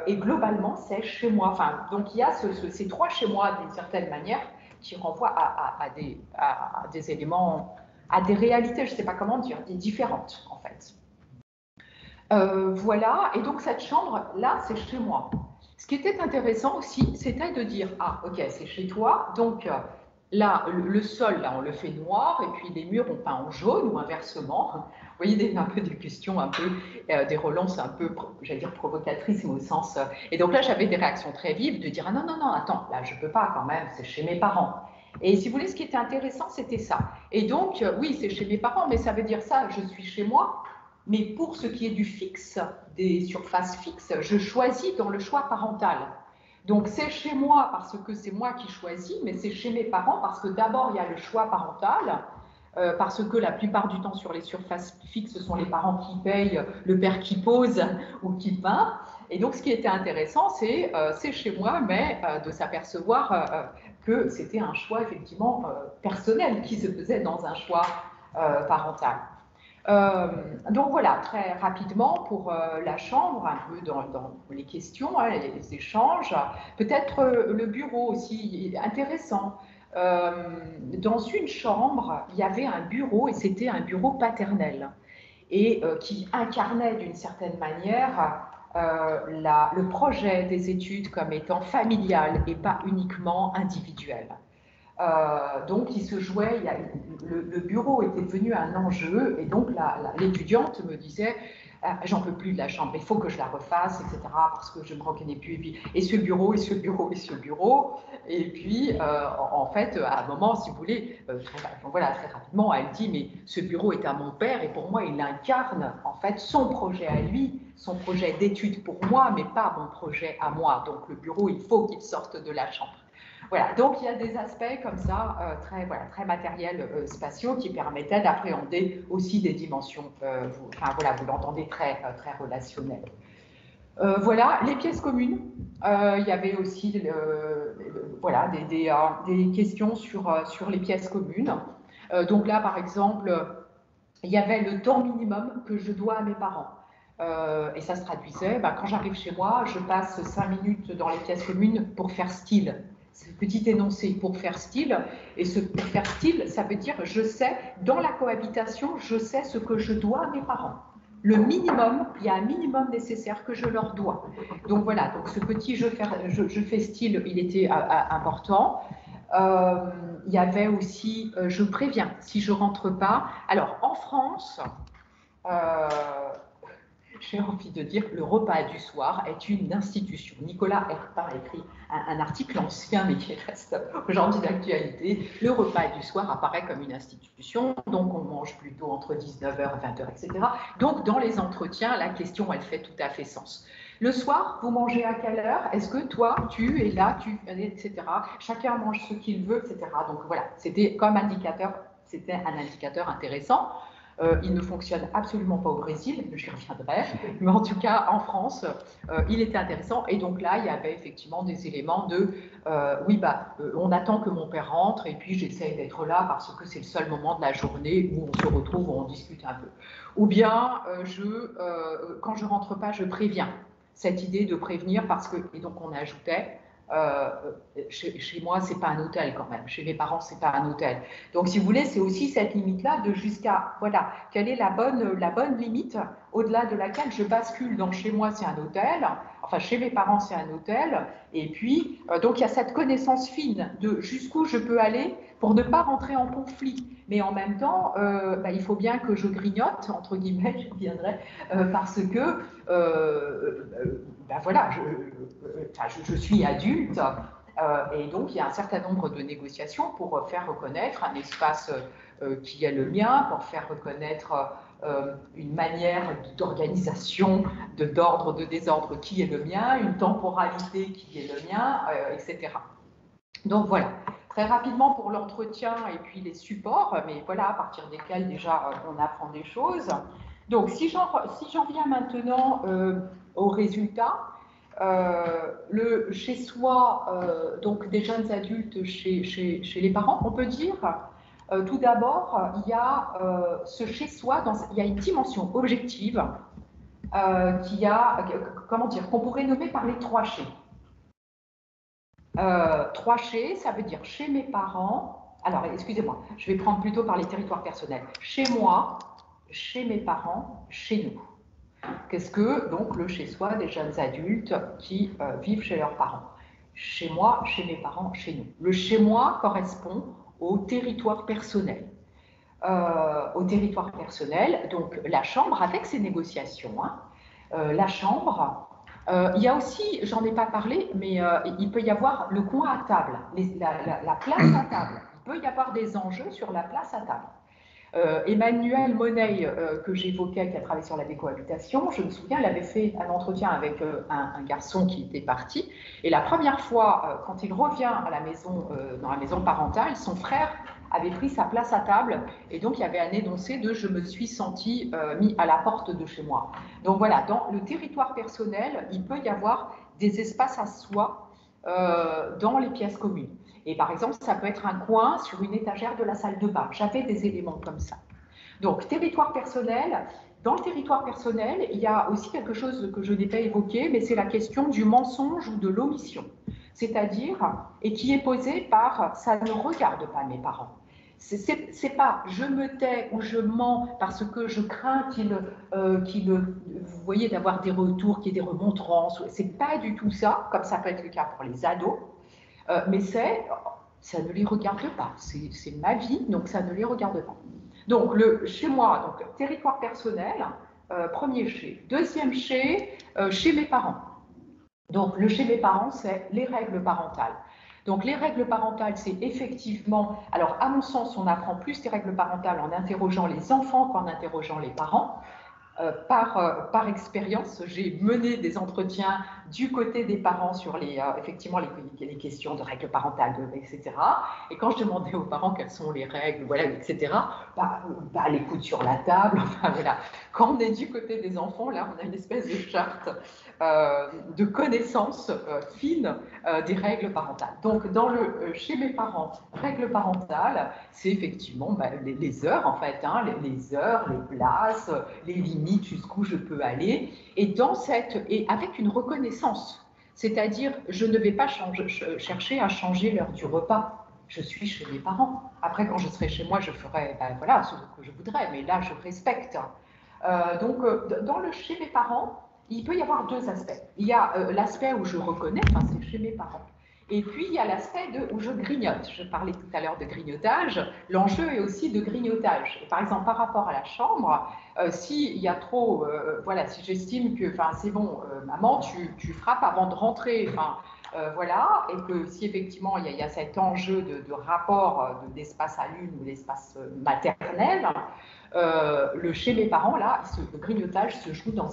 et globalement, c'est chez moi. Enfin, donc il y a ces trois chez moi, d'une certaine manière, qui renvoient à des éléments, à des réalités, je ne sais pas comment dire, différentes en fait. Voilà, et donc cette chambre-là, c'est chez moi. Ce qui était intéressant aussi, c'était de dire, ah ok, c'est chez toi, donc là, le sol, là, on le fait noir, et puis les murs, on peint en jaune, ou inversement. Vous voyez, un peu des questions, un peu, des relances un peu, j'allais dire provocatrices, mais au sens... Et donc là, j'avais des réactions très vives de dire, ah non, non, non, attends, là, je ne peux pas quand même, c'est chez mes parents. Et si vous voulez, ce qui était intéressant, c'était ça. Et donc, oui, c'est chez mes parents, mais ça veut dire ça, je suis chez moi, mais pour ce qui est du fixe, des surfaces fixes, je choisis dans le choix parental. Donc c'est chez moi parce que c'est moi qui choisis, mais c'est chez mes parents parce que d'abord il y a le choix parental, parce que la plupart du temps sur les surfaces fixes, ce sont les parents qui payent, le père qui pose ou qui peint. Et donc ce qui était intéressant, c'est chez moi, mais de s'apercevoir que c'était un choix effectivement personnel qui se faisait dans un choix parental. Donc voilà, très rapidement pour la chambre, un peu dans les questions, hein, les échanges. Peut-être le bureau aussi, intéressant. Dans une chambre, il y avait un bureau et c'était un bureau paternel et qui incarnait d'une certaine manière le projet des études comme étant familial et pas uniquement individuel. Donc, il se jouait, le bureau était devenu un enjeu, et donc l'étudiante me disait j'en peux plus de la chambre, il faut que je la refasse, etc., parce que je ne me reconnais plus. Et ce bureau, et ce bureau, et ce bureau. Et puis, en fait, à un moment, si vous voulez, voilà, très rapidement, elle dit mais ce bureau est à mon père, et pour moi, il incarne en fait son projet à lui, son projet d'études pour moi, mais pas mon projet à moi. Donc, le bureau, il faut qu'il sorte de la chambre. Voilà, donc il y a des aspects comme ça, très matériels, spatiaux, qui permettaient d'appréhender aussi des dimensions, vous l'entendez, très relationnelles. Voilà, les pièces communes. Il y avait aussi des questions sur les pièces communes. Donc là, par exemple, il y avait le temps minimum que je dois à mes parents. Et ça se traduisait, quand j'arrive chez moi, je passe 5 minutes dans les pièces communes pour faire style. Ce petit énoncé pour faire style, et pour faire style, ça veut dire je sais, dans la cohabitation, je sais ce que je dois à mes parents. Le minimum, il y a un minimum nécessaire que je leur dois. Donc voilà, donc ce petit je fais style, il était important. Il y avait aussi, je préviens, si je rentre pas. Alors en France, j'ai envie de dire que le repas du soir est une institution. Nicolas Herpin a écrit un article ancien, mais qui reste aujourd'hui d'actualité. Le repas du soir apparaît comme une institution, donc on mange plutôt entre 19h, 20h, etc. Donc dans les entretiens, la question, elle fait tout à fait sens. Le soir, vous mangez à quelle heure? Est-ce que toi, tu es là, etc. Chacun mange ce qu'il veut, etc. Donc voilà, c'était comme indicateur, c'était un indicateur intéressant. Il ne fonctionne absolument pas au Brésil, j'y reviendrai, mais en tout cas en France, il était intéressant. Et donc là, il y avait effectivement des éléments de oui, on attend que mon père rentre et puis j'essaye d'être là parce que c'est le seul moment de la journée où on se retrouve, où on discute un peu. Ou bien, quand je rentre pas, je préviens. Cette idée de prévenir parce que, et donc on ajoutait, chez moi, c'est pas un hôtel quand même. Chez mes parents, c'est pas un hôtel. Donc, si vous voulez, c'est aussi cette limite-là de jusqu'à, voilà, quelle est la bonne limite au-delà de laquelle je bascule. Donc, chez moi, c'est un hôtel. Enfin, chez mes parents, c'est un hôtel. Et puis, donc, il y a cette connaissance fine de jusqu'où je peux aller pour ne pas rentrer en conflit. Mais en même temps, il faut bien que je grignote, entre guillemets, je reviendrai, parce que, voilà, je suis adulte, et donc il y a un certain nombre de négociations pour faire reconnaître un espace qui est le mien, pour faire reconnaître une manière d'organisation, d'ordre, de désordre qui est le mien, une temporalité qui est le mien, etc. Donc voilà, très rapidement pour l'entretien et puis les supports, mais voilà, à partir desquels déjà on apprend des choses. Donc si j'en viens maintenant aux résultats, le chez soi, donc des jeunes adultes chez les parents, on peut dire, tout d'abord, il y a ce chez soi, il y a une dimension objective qu'on pourrait nommer par les 3 chez. 3 chez, ça veut dire chez mes parents. Alors, excusez-moi, je vais prendre plutôt par les territoires personnels. Chez moi, chez mes parents, chez nous. Qu'est-ce que donc le chez-soi des jeunes adultes qui vivent chez leurs parents? Chez moi, chez mes parents, chez nous. Le chez-moi correspond au territoire personnel. Au territoire personnel, donc la chambre avec ses négociations. La chambre, il y a aussi, j'en ai pas parlé, mais il peut y avoir le coin à table, la place à table. Il peut y avoir des enjeux sur la place à table. Emmanuel Monet, que j'évoquais, qui a travaillé sur la décohabitation, je me souviens, il avait fait un entretien avec un garçon qui était parti. Et la première fois, quand il revient à la maison, dans la maison parentale, son frère avait pris sa place à table. Et donc, il y avait un énoncé de « je me suis senti mis à la porte de chez moi ». Donc voilà, dans le territoire personnel, il peut y avoir des espaces à soi dans les pièces communes. Et par exemple, ça peut être un coin sur une étagère de la salle de bain. J'avais des éléments comme ça. Donc, territoire personnel. Dans le territoire personnel, il y a aussi quelque chose que je n'ai pas évoqué, mais c'est la question du mensonge ou de l'omission. C'est-à-dire, et qui est posée par « ça ne regarde pas mes parents ». C'est pas je me tais ou je mens parce que je crains vous voyez, d'avoir des retours, qu'il y ait des remontrances. C'est pas du tout ça, comme ça peut être le cas pour les ados. Mais ça ne les regarde pas. C'est ma vie, donc ça ne les regarde pas. Donc, chez moi, donc, territoire personnel, premier chez. Deuxième chez mes parents. Donc, le chez mes parents, c'est les règles parentales. Donc, les règles parentales, c'est effectivement... Alors, à mon sens, on apprend plus les règles parentales en interrogeant les enfants qu'en interrogeant les parents. Par expérience, j'ai mené des entretiens du côté des parents sur effectivement les questions de règles parentales, etc. Et quand je demandais aux parents quelles sont les règles, voilà, etc., les coudes sur la table, enfin voilà. Quand on est du côté des enfants, là, on a une espèce de charte de connaissance fine des règles parentales. Donc, chez mes parents, règles parentales, c'est effectivement les heures, en fait, les heures, les places, les limites jusqu'où je peux aller, et avec une reconnaissance. C'est-à-dire, je ne vais pas chercher à changer l'heure du repas. Je suis chez mes parents. Après, quand je serai chez moi, je ferai voilà, ce que je voudrais, mais là, je respecte. Donc, chez mes parents, il peut y avoir 2 aspects. Il y a l'aspect où je reconnais, enfin, c'est chez mes parents. Et puis, il y a l'aspect où je grignote. Je parlais tout à l'heure de grignotage. L'enjeu est aussi de grignotage. Et par exemple, par rapport à la chambre, s'il y a trop, voilà, si j'estime que, c'est bon, maman, tu frappes avant de rentrer, voilà, et que si effectivement il y a cet enjeu de rapport d'espace à l'une ou d'espace maternel, chez mes parents, là, le grignotage se joue dans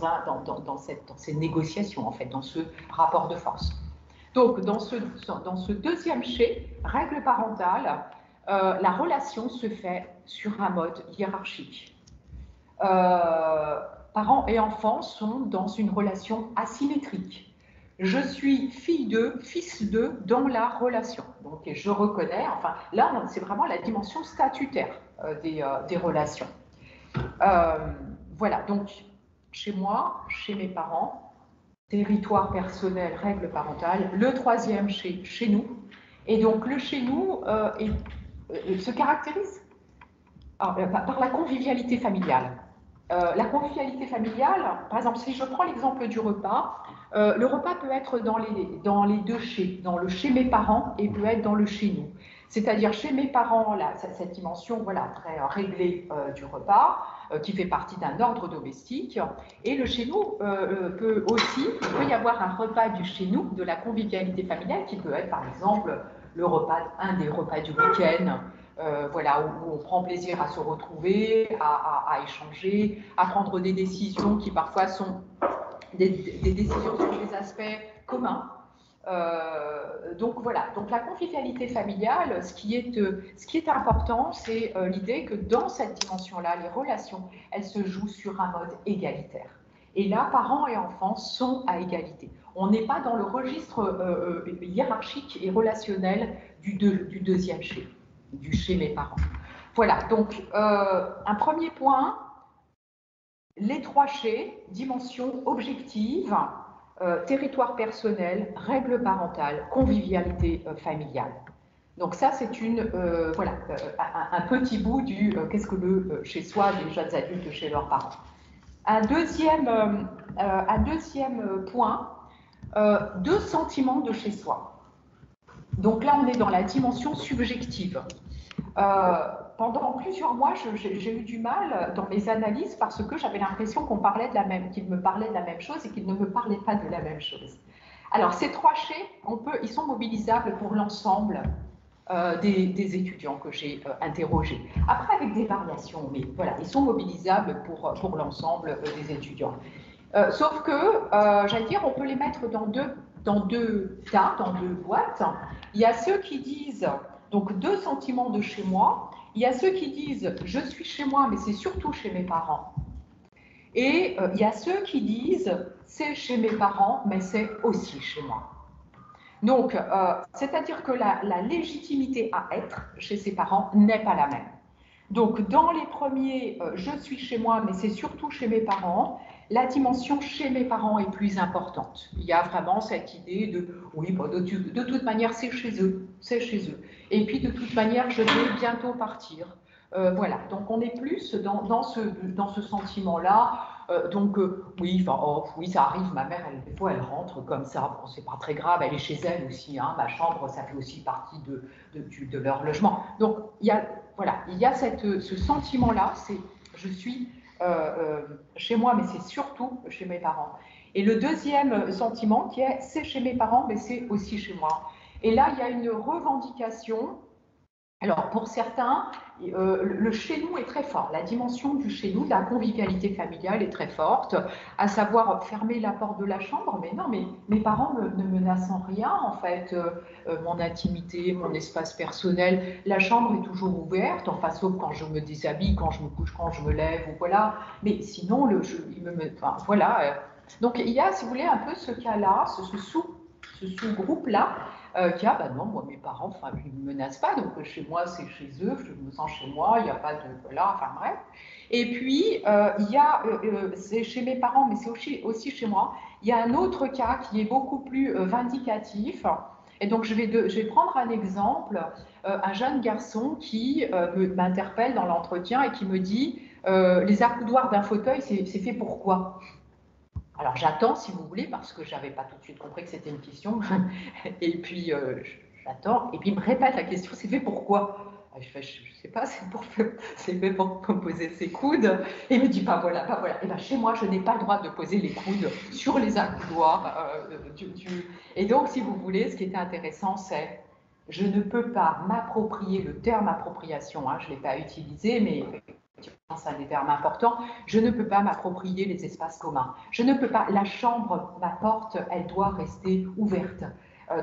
ces négociations, en fait, dans ce rapport de force. Donc, dans ce deuxième chez, règle parentale, la relation se fait sur un mode hiérarchique. parents et enfants sont dans une relation asymétrique. Je suis fille d'eux, fils d'eux dans la relation. Donc, et je reconnais, enfin, là, c'est vraiment la dimension statutaire des relations. Voilà, donc, chez moi, chez mes parents, territoire personnel, règles parentales. Le troisième, chez nous. Et donc, le chez nous se caractérise par la convivialité familiale. La convivialité familiale, par exemple, si je prends l'exemple du repas, le repas peut être dans les deux chez, dans le chez mes parents et peut être dans le chez nous. C'est-à-dire chez mes parents, là, cette dimension voilà, très réglée du repas, qui fait partie d'un ordre domestique. Et le chez nous peut aussi, il peut y avoir un repas du chez nous, de la convivialité familiale, qui peut être par exemple un des repas du week-end, voilà, où on prend plaisir à se retrouver, à échanger, à prendre des décisions qui parfois sont des décisions sur des aspects communs. Donc voilà, donc la convivialité familiale, ce qui est important, c'est l'idée que dans cette dimension-là, les relations, elles se jouent sur un mode égalitaire. Et là, parents et enfants sont à égalité. On n'est pas dans le registre hiérarchique et relationnel du deuxième chez, du chez mes parents. Voilà, donc un premier point, les trois chez, dimension objective, territoire personnel, règles parentales, convivialité familiale. Donc ça, c'est voilà, un petit bout du qu'est-ce que le chez soi des jeunes adultes chez leurs parents. Un deuxième point, deux sentiments de chez soi. Donc là, on est dans la dimension subjective. Pendant plusieurs mois, j'ai eu du mal dans mes analyses parce que j'avais l'impression qu'il me parlait de la même chose et qu'il ne me parlait pas de la même chose. Alors, ces trois chais, ils sont mobilisables pour l'ensemble des étudiants que j'ai interrogés. Après, avec des variations, mais voilà, ils sont mobilisables pour l'ensemble des étudiants. Sauf que, j'allais dire, on peut les mettre dans deux tas, dans deux boîtes. Il y a ceux qui disent, donc deux sentiments de chez moi. Il y a ceux qui disent, je suis chez moi, mais c'est surtout chez mes parents. Et il y a ceux qui disent, c'est chez mes parents, mais c'est aussi chez moi. Donc, c'est-à-dire que la légitimité à être chez ses parents n'est pas la même. Donc, dans les premiers, je suis chez moi, mais c'est surtout chez mes parents, la dimension chez mes parents est plus importante. Il y a vraiment cette idée de, oui, bon, de toute manière, c'est chez eux, c'est chez eux. Et puis, de toute manière, je vais bientôt partir. Voilà, donc on est plus dans ce sentiment-là. Oui, oui, ça arrive, ma mère, des fois, elle rentre comme ça, bon, c'est pas très grave, elle est chez elle aussi, hein, ma chambre, ça fait aussi partie de leur logement. Donc, il y a ce sentiment-là, c'est je suis chez moi, mais c'est surtout chez mes parents. Et le deuxième sentiment qui est c'est chez mes parents, mais c'est aussi chez moi. Et là, il y a une revendication. Alors, pour certains, le chez nous est très fort. La dimension du chez nous, de la convivialité familiale est très forte, à savoir fermer la porte de la chambre. Mais non, mais mes parents ne menacent en rien, en fait. Mon intimité, mon espace personnel, la chambre est toujours ouverte, enfin, sauf quand je me déshabille, quand je me couche, quand je me lève, ou voilà. Mais sinon, enfin, voilà. Donc, il y a, si vous voulez, un peu ce cas-là, ce sous-groupe-là, qui a, bah non, moi, mes parents, enfin, ils ne me menacent pas, donc chez moi, c'est chez eux, je me sens chez moi, il n'y a pas de, voilà, enfin, bref. Et puis, il y a, c'est chez mes parents, mais c'est aussi chez moi, il y a un autre cas qui est beaucoup plus vindicatif. Et donc, je vais prendre un exemple, un jeune garçon qui m'interpelle dans l'entretien et qui me dit, les accoudoirs d'un fauteuil, c'est fait pour quoi ? Alors j'attends, si vous voulez, parce que je n'avais pas tout de suite compris que c'était une question. Et puis j'attends, et puis il me répète la question, c'est fait pourquoi ? Je fais, je ne sais pas, c'est fait pour poser ses coudes. Et il me dit, pas voilà. Et bien chez moi, je n'ai pas le droit de poser les coudes sur les accoudoirs. Et donc, si vous voulez, ce qui était intéressant, c'est je ne peux pas m'approprier, le terme appropriation, hein, je ne l'ai pas utilisé, mais c'est un des termes importants, je ne peux pas m'approprier les espaces communs. Je ne peux pas, la chambre, ma porte, elle doit rester ouverte.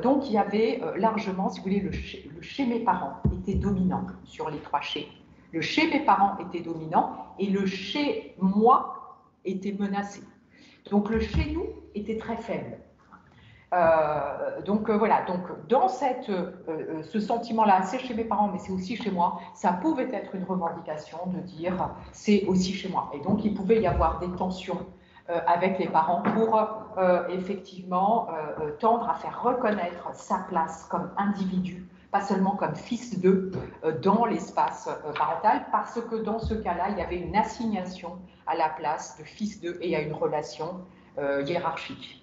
Donc il y avait largement, si vous voulez, le chez mes parents était dominant sur les trois chais. Le chez mes parents était dominant et le chez moi était menacé. Donc le chez nous était très faible. Voilà, donc dans ce sentiment-là, c'est chez mes parents, mais c'est aussi chez moi, ça pouvait être une revendication de dire c'est aussi chez moi. Et donc il pouvait y avoir des tensions avec les parents pour effectivement tendre à faire reconnaître sa place comme individu, pas seulement comme fils d'eux dans l'espace parental, parce que dans ce cas-là, il y avait une assignation à la place de fils d'eux et à une relation hiérarchique.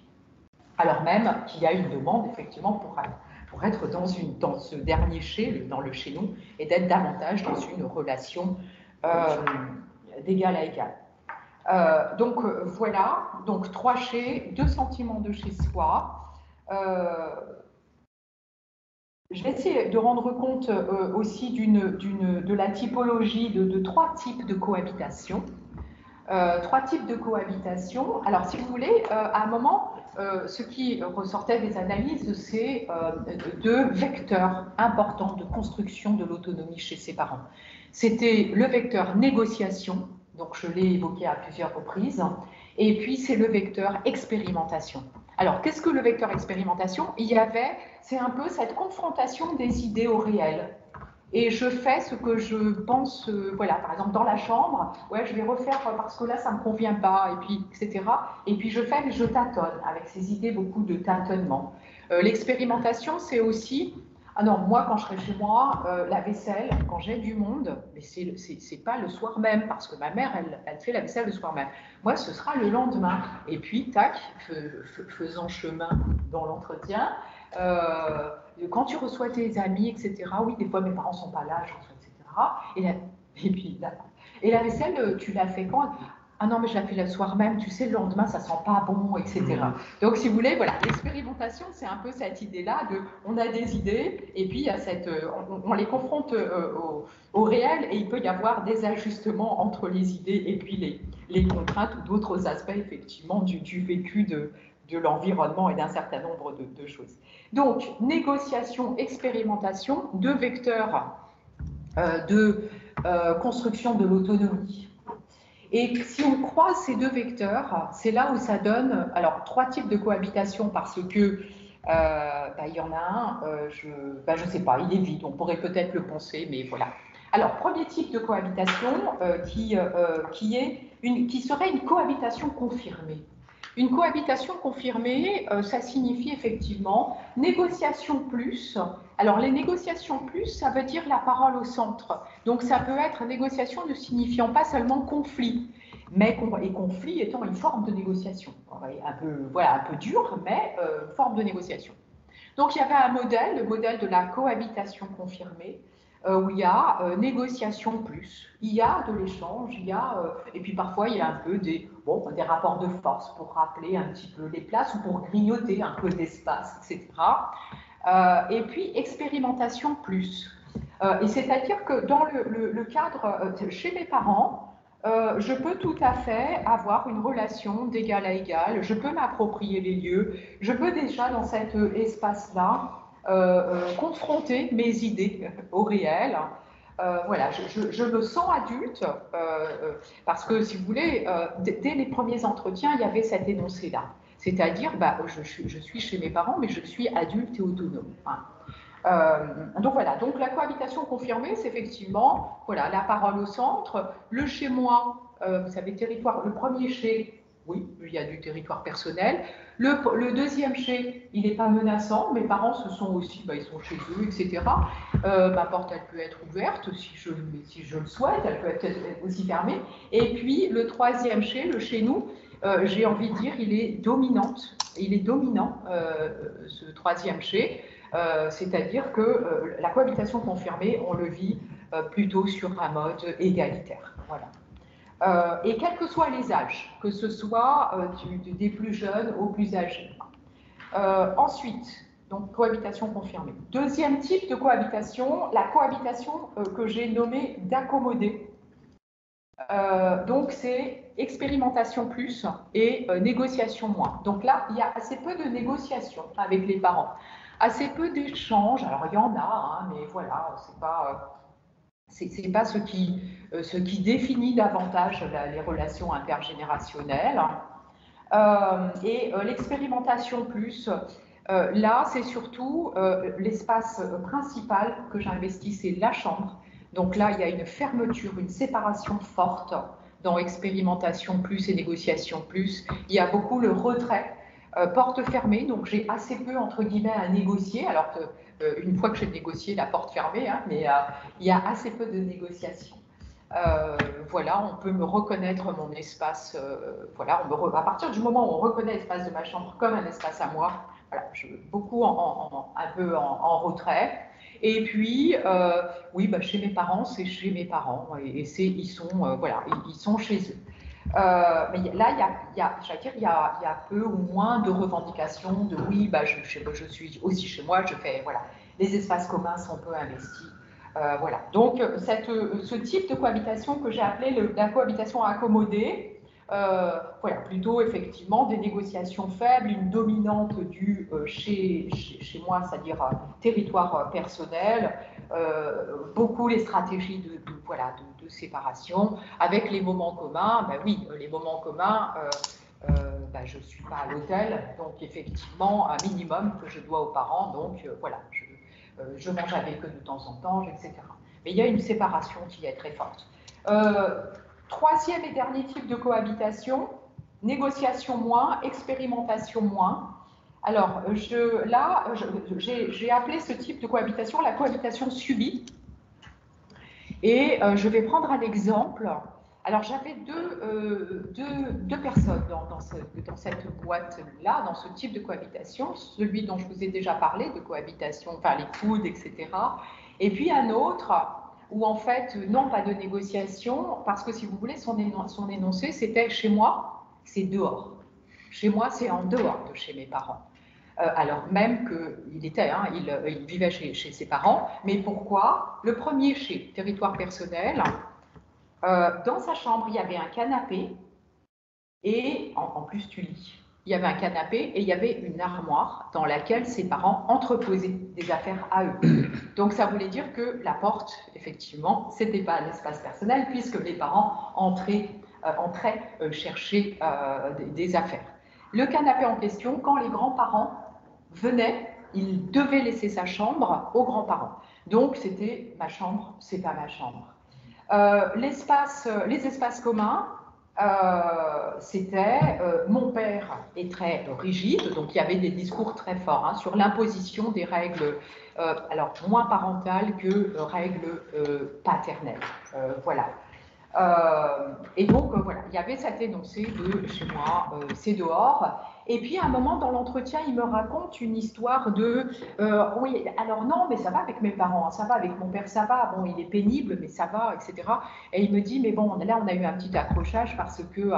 Alors même qu'il y a une demande, effectivement, pour être dans ce dernier chez, dans le chez nous, et d'être davantage dans une relation d'égal à égal. Voilà, donc 3 chez, 2 sentiments de chez soi. Je vais essayer de rendre compte aussi de la typologie de 3 types de cohabitation. 3 types de cohabitation. Alors, si vous voulez, à un moment, ce qui ressortait des analyses, c'est 2 vecteurs importants de construction de l'autonomie chez ses parents. C'était le vecteur négociation, donc je l'ai évoqué à plusieurs reprises, et puis c'est le vecteur expérimentation. Alors, qu'est-ce que le vecteur expérimentation? C'est un peu cette confrontation des idées au réel. Et je fais ce que je pense, voilà, par exemple dans la chambre, ouais, je vais refaire parce que là ça me convient pas, et puis etc. Et puis je fais, mais je tâtonne avec ces idées, beaucoup de tâtonnement. L'expérimentation, c'est aussi, ah non, moi quand je serai chez moi, la vaisselle, quand j'ai du monde, mais c'est pas le soir même, parce que ma mère, elle fait la vaisselle le soir même. Moi, ce sera le lendemain. Et puis, tac, faisant chemin dans l'entretien. Quand tu reçois tes amis, etc., oui, des fois mes parents ne sont pas là, je reçois, etc. Et la vaisselle, tu l'as fait quand? Ah non, mais je la fais le soir même, tu sais, le lendemain, ça sent pas bon, etc. Donc, si vous voulez, voilà, l'expérimentation, c'est un peu cette idée-là de, on a des idées, et puis il y a on les confronte au réel, et il peut y avoir des ajustements entre les idées et puis les contraintes ou d'autres aspects, effectivement, du vécu de l'environnement et d'un certain nombre de choses. Donc, négociation, expérimentation, 2 vecteurs de construction de l'autonomie. Et si on croise ces 2 vecteurs, c'est là où ça donne, alors 3 types de cohabitation parce que il y en a un, je ne sais pas, il est vide, on pourrait peut-être le penser, mais voilà. Alors, premier type de cohabitation qui serait une cohabitation confirmée. Une cohabitation confirmée, ça signifie effectivement négociation plus. Alors, les négociations plus, ça veut dire la parole au centre. Donc, ça peut être négociation ne signifiant pas seulement conflit, et conflit étant une forme de négociation. Un peu dur, mais forme de négociation. Donc, il y avait un modèle, le modèle de la cohabitation confirmée, où il y a négociation plus, il y a de l'échange, et puis parfois il y a un peu des rapports de force pour rappeler un petit peu les places ou pour grignoter un peu d'espace, etc. Et puis expérimentation plus. Et c'est-à-dire que dans le cadre, chez mes parents, je peux tout à fait avoir une relation d'égal à égal, je peux m'approprier les lieux, je peux déjà dans cet espace-là confronter mes idées au réel. Voilà, je me sens adulte parce que, si vous voulez, dès les premiers entretiens, il y avait cet énoncé-là. C'est-à-dire, je suis chez mes parents, mais je suis adulte et autonome. Donc voilà, donc la cohabitation confirmée, c'est effectivement voilà, la parole au centre, le chez moi, vous savez, territoire, le premier chez, oui, il y a du territoire personnel. Le deuxième chez, il n'est pas menaçant, mes parents se sont aussi, ils sont chez eux, etc. Ma porte, elle peut être ouverte si je le souhaite, elle peut être aussi fermée. Et puis le troisième chez, le chez nous, j'ai envie de dire, il est dominant, ce troisième chez. C'est-à-dire que la cohabitation confirmée, on le vit plutôt sur un mode égalitaire. Voilà. Et quels que soient les âges, que ce soit des plus jeunes aux plus âgés. Ensuite, donc cohabitation confirmée. Deuxième type de cohabitation, la cohabitation que j'ai nommée d'accommoder. Donc c'est expérimentation plus et négociation moins. Donc là, il y a assez peu de négociations avec les parents. Assez peu d'échanges, alors il y en a, mais voilà, c'est pas ce qui définit davantage les relations intergénérationnelles. L'expérimentation plus, là, c'est surtout l'espace principal que j'investis, c'est la chambre. Donc là, il y a une fermeture, une séparation forte dans expérimentation plus et négociation plus. Il y a beaucoup le retrait, porte fermée, donc j'ai assez peu, entre guillemets, à négocier, alors que une fois que j'ai négocié, la porte fermée, hein, mais il y a assez peu de négociations. Voilà, on peut me reconnaître mon espace, voilà, à partir du moment où on reconnaît l'espace de ma chambre comme un espace à moi, voilà, beaucoup un peu en retrait. Et puis, oui, bah, chez mes parents, c'est chez mes parents, et ils sont, voilà, ils sont chez eux. Mais là, il y a peu ou moins de revendications de oui, bah, je suis aussi chez moi, je fais, voilà, les espaces communs sont peu investis. Voilà. Donc, ce type de cohabitation que j'ai appelé la cohabitation accommodée, voilà, plutôt effectivement des négociations faibles, une dominante du chez moi, c'est-à-dire territoire personnel, beaucoup les stratégies de séparation, avec les moments communs. Ben oui, les moments communs, ben je ne suis pas à l'hôtel, donc effectivement, un minimum que je dois aux parents, donc voilà, je mange avec eux de temps en temps, etc. Mais il y a une séparation qui est très forte. Troisième et dernier type de cohabitation, négociation moins, expérimentation moins. Alors, j'ai appelé ce type de cohabitation la cohabitation subie. Et je vais prendre un exemple. Alors, j'avais deux personnes dans cette boîte-là, dans ce type de cohabitation. Celui dont je vous ai déjà parlé, de cohabitation, enfin les coudes, etc. Et puis un autre où, en fait, non, pas de négociation, parce que, si vous voulez, son énoncé, c'était « chez moi, c'est dehors ». Chez moi, c'est en dehors de chez mes parents. Alors même qu'il il vivait chez ses parents. Mais pourquoi? Le premier, chez territoire personnel, dans sa chambre, il y avait un canapé, et en plus du lit. Il y avait un canapé et il y avait une armoire dans laquelle ses parents entreposaient des affaires à eux. Donc ça voulait dire que la porte, effectivement, c'était pas un espace personnel, puisque les parents entraient chercher des affaires. Le canapé en question, quand les grands-parents venaient, il devait laisser sa chambre aux grands-parents. Donc c'était ma chambre, c'est pas ma chambre. Les espaces communs, c'était mon père est très rigide, donc il y avait des discours très forts sur l'imposition des règles, alors moins parentales que règles paternelles. Voilà. Et donc, voilà, il y avait cet énoncé de chez moi, c'est dehors. Et puis, à un moment dans l'entretien, il me raconte une histoire de oui, alors non, mais ça va avec mes parents, ça va avec mon père, ça va, bon, il est pénible, mais ça va, etc. Et il me dit, mais bon, là, on a eu un petit accrochage parce que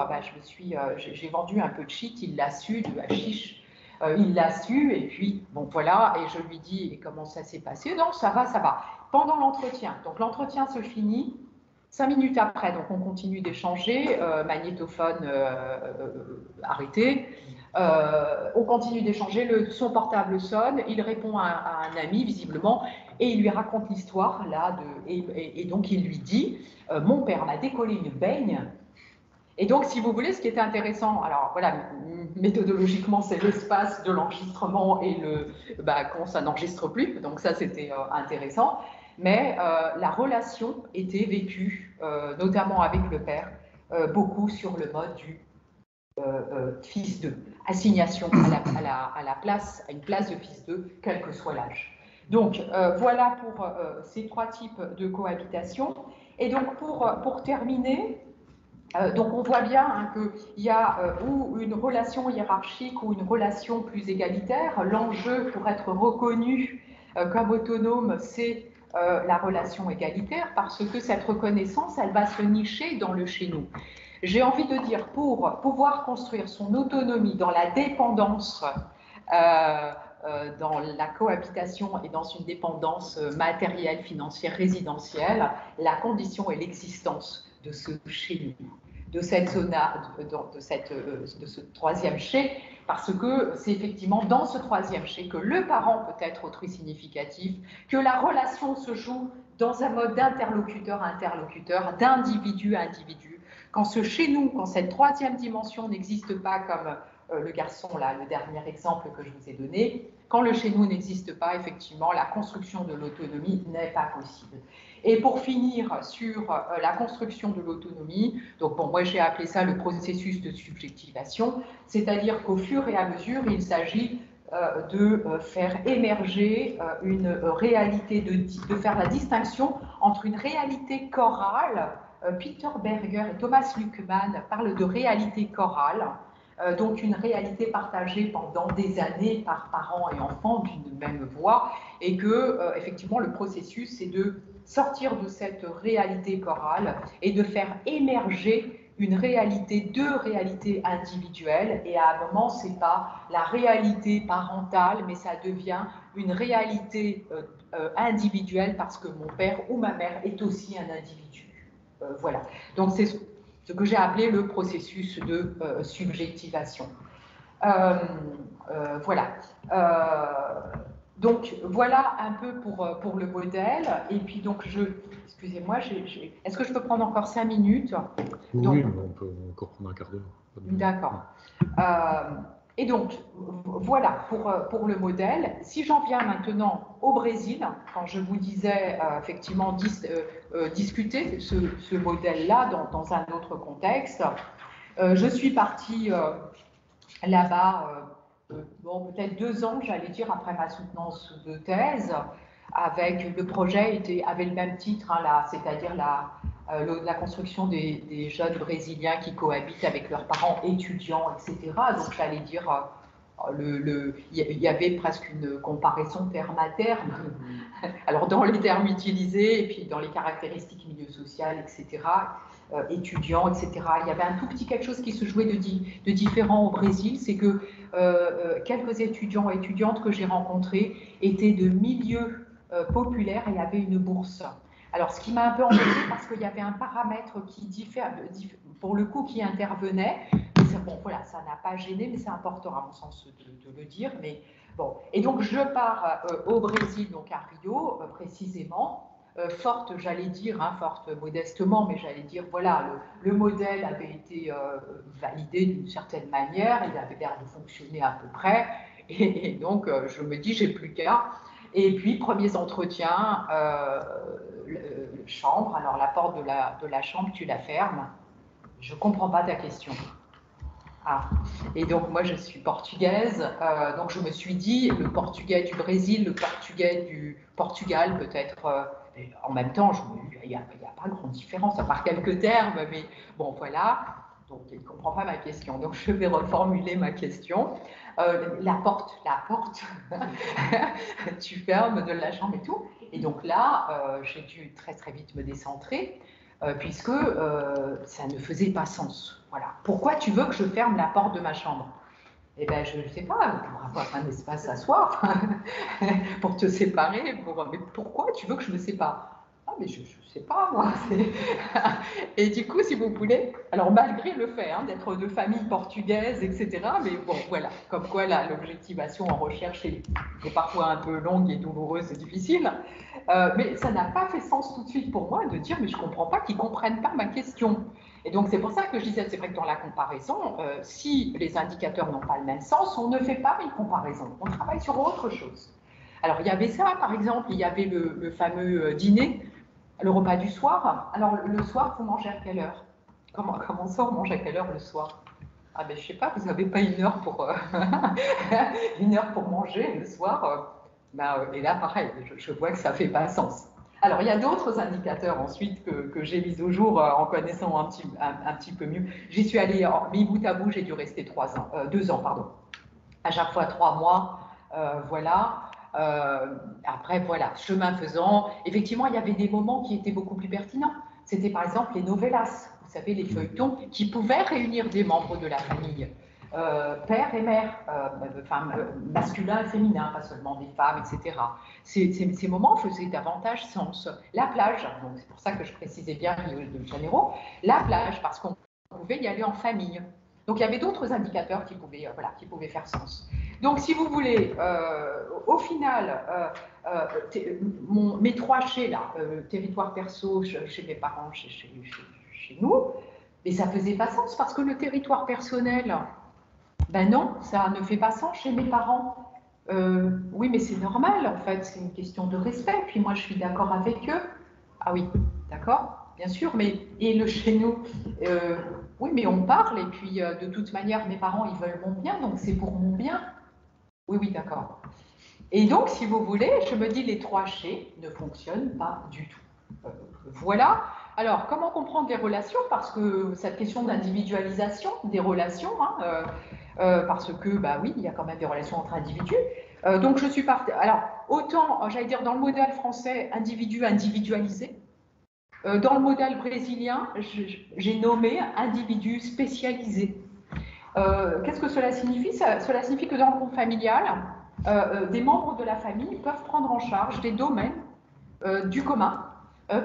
j'ai vendu un peu de shit, il l'a su, du hashish. Il l'a su, et puis, bon, voilà, et je lui dis, et comment ça s'est passé? Non, ça va, ça va. Pendant l'entretien, donc l'entretien se finit. 5 minutes après, donc on continue d'échanger, magnétophone arrêté, on continue d'échanger, son portable sonne, il répond à un ami visiblement, et il lui raconte l'histoire, là, et donc il lui dit mon père m'a décollé une beigne. Et donc, si vous voulez, ce qui était intéressant, alors voilà, méthodologiquement, c'est l'espace de l'enregistrement et quand ça n'enregistre plus, donc ça c'était intéressant. Mais la relation était vécue, notamment avec le père, beaucoup sur le mode du fils d'eux, assignation à une place de fils d'eux, quel que soit l'âge. Donc voilà pour ces trois types de cohabitation. Et donc pour terminer, donc on voit bien qu'il y a ou une relation hiérarchique ou une relation plus égalitaire. L'enjeu pour être reconnu comme autonome, c'est la relation égalitaire, parce que cette reconnaissance, elle va se nicher dans le chez nous. J'ai envie de dire, pour pouvoir construire son autonomie dans la dépendance, dans la cohabitation et dans une dépendance matérielle, financière, résidentielle, la condition est l'existence de ce chez nous, de cette zone, de ce troisième chez, parce que c'est effectivement dans ce troisième chez que le parent peut être autrui significatif, que la relation se joue dans un mode d'interlocuteur à interlocuteur, d'individu à individu. Quand chez nous, quand cette troisième dimension n'existe pas comme le garçon, là, le dernier exemple que je vous ai donné, quand le chez nous n'existe pas, effectivement, la construction de l'autonomie n'est pas possible. Et pour finir sur la construction de l'autonomie, donc bon, moi j'ai appelé ça le processus de subjectivation, c'est-à-dire qu'au fur et à mesure, il s'agit de faire émerger une réalité, de faire la distinction entre une réalité chorale. Peter Berger et Thomas Luckmann parlent de réalité chorale, donc une réalité partagée pendant des années par parents et enfants d'une même voix, et que effectivement le processus c'est de sortir de cette réalité chorale et de faire émerger une réalité, deux réalités individuelles, et à un moment c'est pas la réalité parentale, mais ça devient une réalité individuelle parce que mon père ou ma mère est aussi un individu. Voilà. Donc c'est ce que j'ai appelé le processus de subjectivation. Voilà. Donc voilà un peu pour le modèle. Et puis donc excusez-moi, est-ce que je peux prendre encore 5 minutes? Oui, donc, on peut encore prendre un quart d'heure. D'accord. Et donc, voilà pour le modèle. Si j'en viens maintenant au Brésil, quand je vous disais effectivement discuter ce modèle-là dans un autre contexte, je suis partie là-bas, bon, peut-être 2 ans, j'allais dire, après ma soutenance de thèse, avec le projet avait le même titre, hein, c'est-à-dire la construction des jeunes Brésiliens qui cohabitent avec leurs parents étudiants, etc. Donc, j'allais dire, il y avait presque une comparaison terme à terme, alors dans les termes utilisés, et puis dans les caractéristiques milieu social, etc., étudiants, etc. Il y avait un tout petit quelque chose qui se jouait de différent au Brésil, c'est que quelques étudiants et étudiantes que j'ai rencontrés étaient de milieux populaires et avaient une bourse. Alors, ce qui m'a un peu embêtée, parce qu'il y avait un paramètre qui diffère, pour le coup, qui intervenait. Bon, voilà, ça n'a pas gêné, mais c'est important, à mon sens, de le dire. Mais bon, et donc je pars au Brésil, donc à Rio, précisément, forte, j'allais dire, hein, forte modestement, mais j'allais dire, voilà, le modèle avait été validé d'une certaine manière, il avait l'air de fonctionner à peu près, et donc je me dis, j'ai plus qu'à. Et puis, premiers entretiens, chambre, alors la porte de la chambre, tu la fermes. Je ne comprends pas ta question. Ah. Et donc, moi, je suis portugaise, donc je me suis dit, le portugais du Brésil, le portugais du Portugal, peut-être, en même temps, il n'y a pas grande différence, à part quelques termes, mais bon, voilà. Donc, il ne comprend pas ma question. Donc, je vais reformuler ma question. La porte, tu fermes de la chambre et tout. Et donc là, j'ai dû très, très vite me décentrer. Puisque ça ne faisait pas sens. Voilà. Pourquoi tu veux que je ferme la porte de ma chambre? Eh bien, je ne sais pas, pour avoir un espace à soi, pour te séparer. Mais pourquoi tu veux que je me sépare? Ah, mais je ne sais pas, moi. Et du coup, si vous voulez, alors malgré le fait hein, d'être de famille portugaise, etc., mais bon, voilà, comme quoi l'objectivation en recherche est parfois un peu longue et douloureuse et difficile. Mais ça n'a pas fait sens tout de suite pour moi de dire mais je ne comprends pas qu'ils ne comprennent pas ma question. Et donc c'est pour ça que je disais, c'est vrai que dans la comparaison, si les indicateurs n'ont pas le même sens, on ne fait pas une comparaison, on travaille sur autre chose. Alors il y avait ça par exemple, il y avait le fameux dîner, le repas du soir. Alors le soir, vous mangez à quelle heure? Comment ça, on mange à quelle heure le soir? Ah ben je ne sais pas, vous n'avez pas une heure pour, une heure pour manger le soir et là, pareil, je vois que ça ne fait pas sens. Alors, il y a d'autres indicateurs ensuite que j'ai mis au jour en connaissant un petit peu mieux. J'y suis allée, mis bout à bout, j'ai dû rester 2 ans, pardon. À chaque fois 3 mois, voilà. Après, voilà, chemin faisant, effectivement, il y avait des moments qui étaient beaucoup plus pertinents. C'était par exemple les novellas, vous savez, les feuilletons qui pouvaient réunir des membres de la famille. Père et mère, masculin et féminin, pas seulement des femmes, etc. Ces moments faisaient davantage sens. La plage, donc c'est pour ça que je précisais bien Rio de Janeiro, la plage, parce qu'on pouvait y aller en famille. Donc il y avait d'autres indicateurs qui pouvaient faire sens. Donc, si vous voulez, au final, mes 3 chez là, territoire perso, chez mes parents, chez nous, mais ça faisait pas sens parce que le territoire personnel, ben non, ça ne fait pas sens chez mes parents. Oui, mais c'est normal, en fait, c'est une question de respect. Puis moi, je suis d'accord avec eux. Ah oui, d'accord, bien sûr, mais et le chez nous, oui, mais on parle, et puis de toute manière, mes parents, ils veulent mon bien, donc c'est pour mon bien. Oui, oui, d'accord. Et donc, si vous voulez, je me dis les 3 chez ne fonctionnent pas du tout. Voilà. Alors, comment comprendre les relations? Parce que cette question d'individualisation des relations, hein, parce que, bah oui, il y a quand même des relations entre individus. Donc, je suis partie. Alors, autant, j'allais dire, dans le modèle français, individu individualisé. Dans le modèle brésilien, j'ai nommé individu spécialisé. Qu'est-ce que cela signifie? Cela signifie que dans le groupe familial, des membres de la famille peuvent prendre en charge des domaines du commun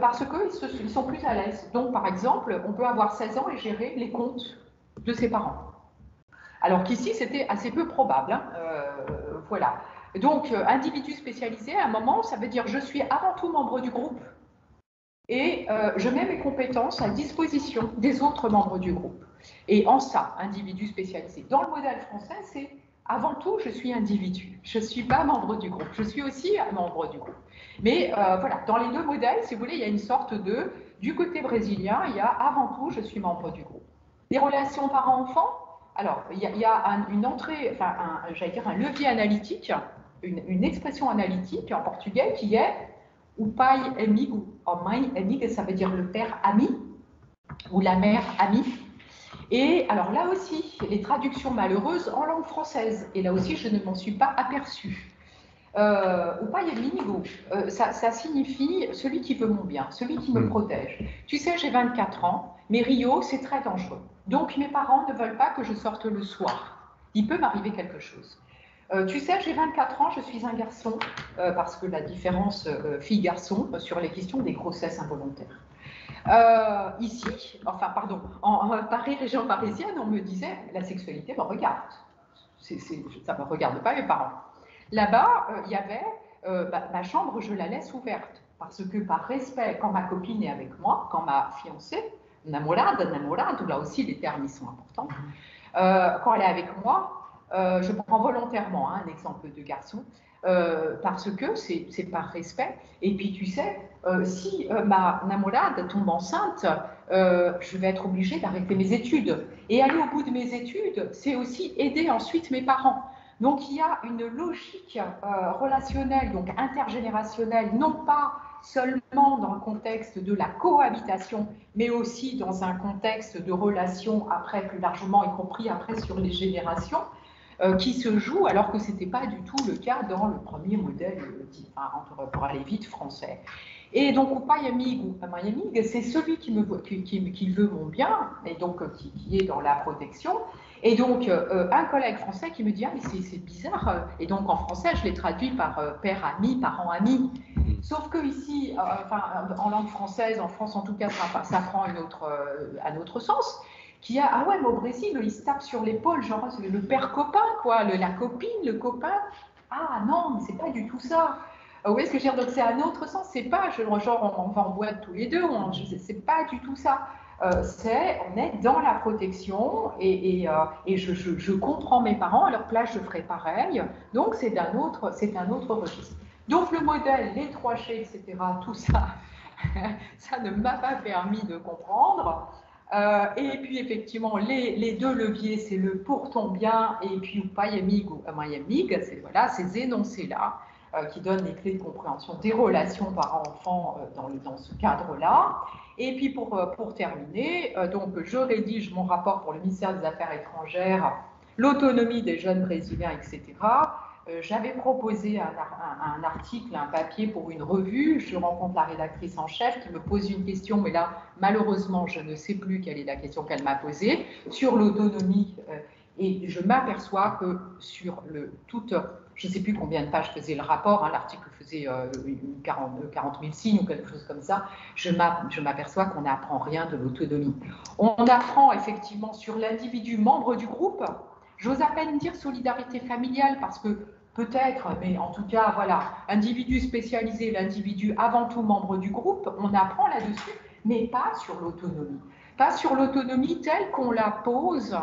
parce qu'ils sont plus à l'aise. Donc, par exemple, on peut avoir 16 ans et gérer les comptes de ses parents. Alors qu'ici, c'était assez peu probable. Hein. Voilà. Donc, individu spécialisé, à un moment, ça veut dire je suis avant tout membre du groupe et je mets mes compétences à disposition des autres membres du groupe. Et en ça, individu spécialisé. Dans le modèle français, c'est avant tout, je suis individu. Je ne suis pas membre du groupe. Je suis aussi membre du groupe. Mais voilà, dans les deux modèles, si vous voulez, il y a une sorte de... Du côté brésilien, il y a avant tout, je suis membre du groupe. Les relations parents-enfants, alors, il y a une entrée, enfin, j'allais dire un levier analytique, une expression analytique en portugais qui est o pai amigo, a mãe amiga, ça veut dire le père ami ou la mère amie. Et alors là aussi, les traductions malheureuses en langue française. Et là aussi, je ne m'en suis pas aperçue. O pai amigo, ça signifie celui qui veut mon bien, celui qui me protège. Tu sais, j'ai 24 ans, mais Rio, c'est très dangereux. Donc mes parents ne veulent pas que je sorte le soir. Il peut m'arriver quelque chose. Tu sais, j'ai 24 ans, je suis un garçon, parce que la différence fille-garçon sur les questions des grossesses involontaires. Ici, enfin pardon, en Paris, région parisienne, on me disait la sexualité me regarde. Ça ne me regarde pas mes parents. Là-bas, il y avait ma chambre, je la laisse ouverte parce que par respect, quand ma copine est avec moi, quand ma fiancée, namorado, là aussi les termes ils sont importants, quand elle est avec moi, je prends volontairement un exemple de garçon, parce que c'est par respect. Et puis tu sais, si ma namorade tombe enceinte, je vais être obligée d'arrêter mes études. Et aller au bout de mes études, c'est aussi aider ensuite mes parents. Donc il y a une logique relationnelle, donc intergénérationnelle, non pas seulement dans le contexte de la cohabitation, mais aussi dans un contexte de relation après plus largement, y compris après sur les générations, qui se joue alors que ce n'était pas du tout le cas dans le premier modèle, pour aller vite, français. Et donc, o pai amigo, a mãe amiga, c'est celui qui veut mon bien, et donc qui est dans la protection. Et donc, un collègue français qui me dit « Ah, mais c'est bizarre !» Et donc, en français, je l'ai traduit par père ami, parent ami. Sauf que ici, en langue française, en France en tout cas, ça prend un autre sens. Qui a, ah ouais, mais au Brésil, il se tape sur l'épaule, genre le père copain, quoi, la copine, le copain. Ah non, mais c'est pas du tout ça. Vous voyez ce que je veux dire? Donc c'est un autre sens, c'est pas genre on va en boîte tous les deux, c'est pas du tout ça. On est dans la protection et je comprends mes parents, à leur place je ferai pareil. Donc c'est un autre registre. Donc le modèle, les 3 chez, etc., tout ça, ça ne m'a pas permis de comprendre. Et puis effectivement, les 2 leviers, c'est le pour ton bien et puis o pai amigo, a mãe amiga, c'est voilà, ces énoncés-là qui donnent les clés de compréhension des relations parents-enfants dans ce cadre-là. Et puis pour terminer, donc je rédige mon rapport pour le ministère des Affaires étrangères, l'autonomie des jeunes brésiliens, etc. J'avais proposé un article, un papier pour une revue. Je rencontre la rédactrice en chef qui me pose une question, mais là, malheureusement, je ne sais plus quelle est la question qu'elle m'a posée, sur l'autonomie. Et je m'aperçois que sur je ne sais plus combien de pages faisait le rapport, l'article faisait 40 000 signes ou quelque chose comme ça, je m'aperçois qu'on n'apprend rien de l'autonomie. On apprend effectivement sur l'individu membre du groupe, J'ose à peine dire solidarité familiale parce que peut-être, mais en tout cas, voilà, individu spécialisé, l'individu avant tout membre du groupe, on apprend là-dessus, mais pas sur l'autonomie. Pas sur l'autonomie telle qu'on la pose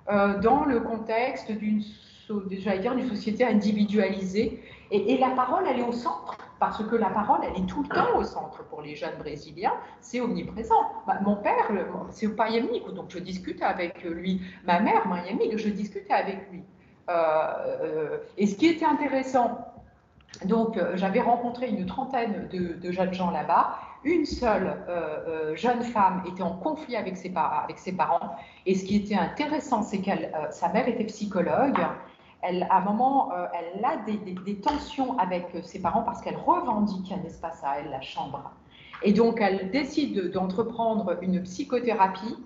dans le contexte d'une société individualisée. Et la parole, elle est au centre, parce que la parole, elle est tout le temps au centre pour les jeunes Brésiliens, c'est omniprésent. Mon père, c'est Payamik, donc je discute avec lui. Ma mère, Mayamik, je discute avec lui. Et ce qui était intéressant, donc j'avais rencontré une trentaine de jeunes gens là-bas. Une seule jeune femme était en conflit avec ses parents. Et ce qui était intéressant, c'est qu'elle, sa mère était psychologue. À un moment, elle a des tensions avec ses parents parce qu'elle revendique un espace à elle, la chambre. Et donc, elle décide d'entreprendre une psychothérapie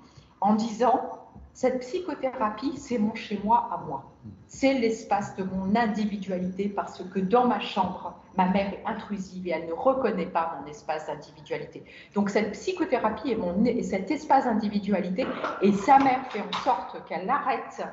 en disant « Cette psychothérapie, c'est mon chez-moi à moi. C'est l'espace de mon individualité parce que dans ma chambre, ma mère est intrusive et elle ne reconnaît pas mon espace d'individualité. Donc cette psychothérapie est cet espace d'individualité et sa mère fait en sorte qu'elle arrête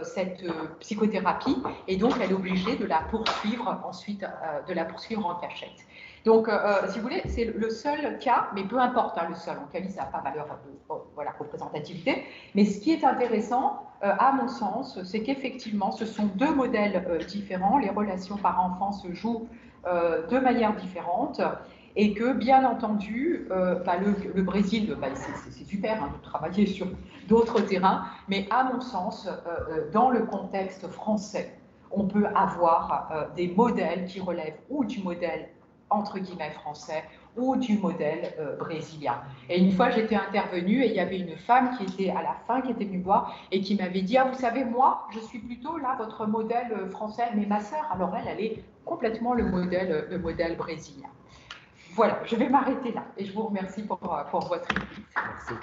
cette psychothérapie et donc elle est obligée de la poursuivre ensuite, de la poursuivre en cachette. Donc, si vous voulez, c'est le seul cas, mais peu importe, hein, le seul, en Cali, ça n'a pas valeur de voilà, représentativité. Mais ce qui est intéressant, à mon sens, c'est qu'effectivement, ce sont deux modèles différents. Les relations par enfant se jouent de manière différente. Et que, bien entendu, le Brésil, c'est super hein, de travailler sur d'autres terrains, mais à mon sens, dans le contexte français, on peut avoir des modèles qui relèvent ou du modèle entre guillemets français ou du modèle brésilien. Et une fois, j'étais intervenue et il y avait une femme qui était à la fin, qui était venue voir et qui m'avait dit « Ah, vous savez, moi, je suis plutôt là, votre modèle français, mais ma sœur, alors elle est complètement le modèle brésilien. » Voilà, je vais m'arrêter là et je vous remercie pour votre écoute. Merci.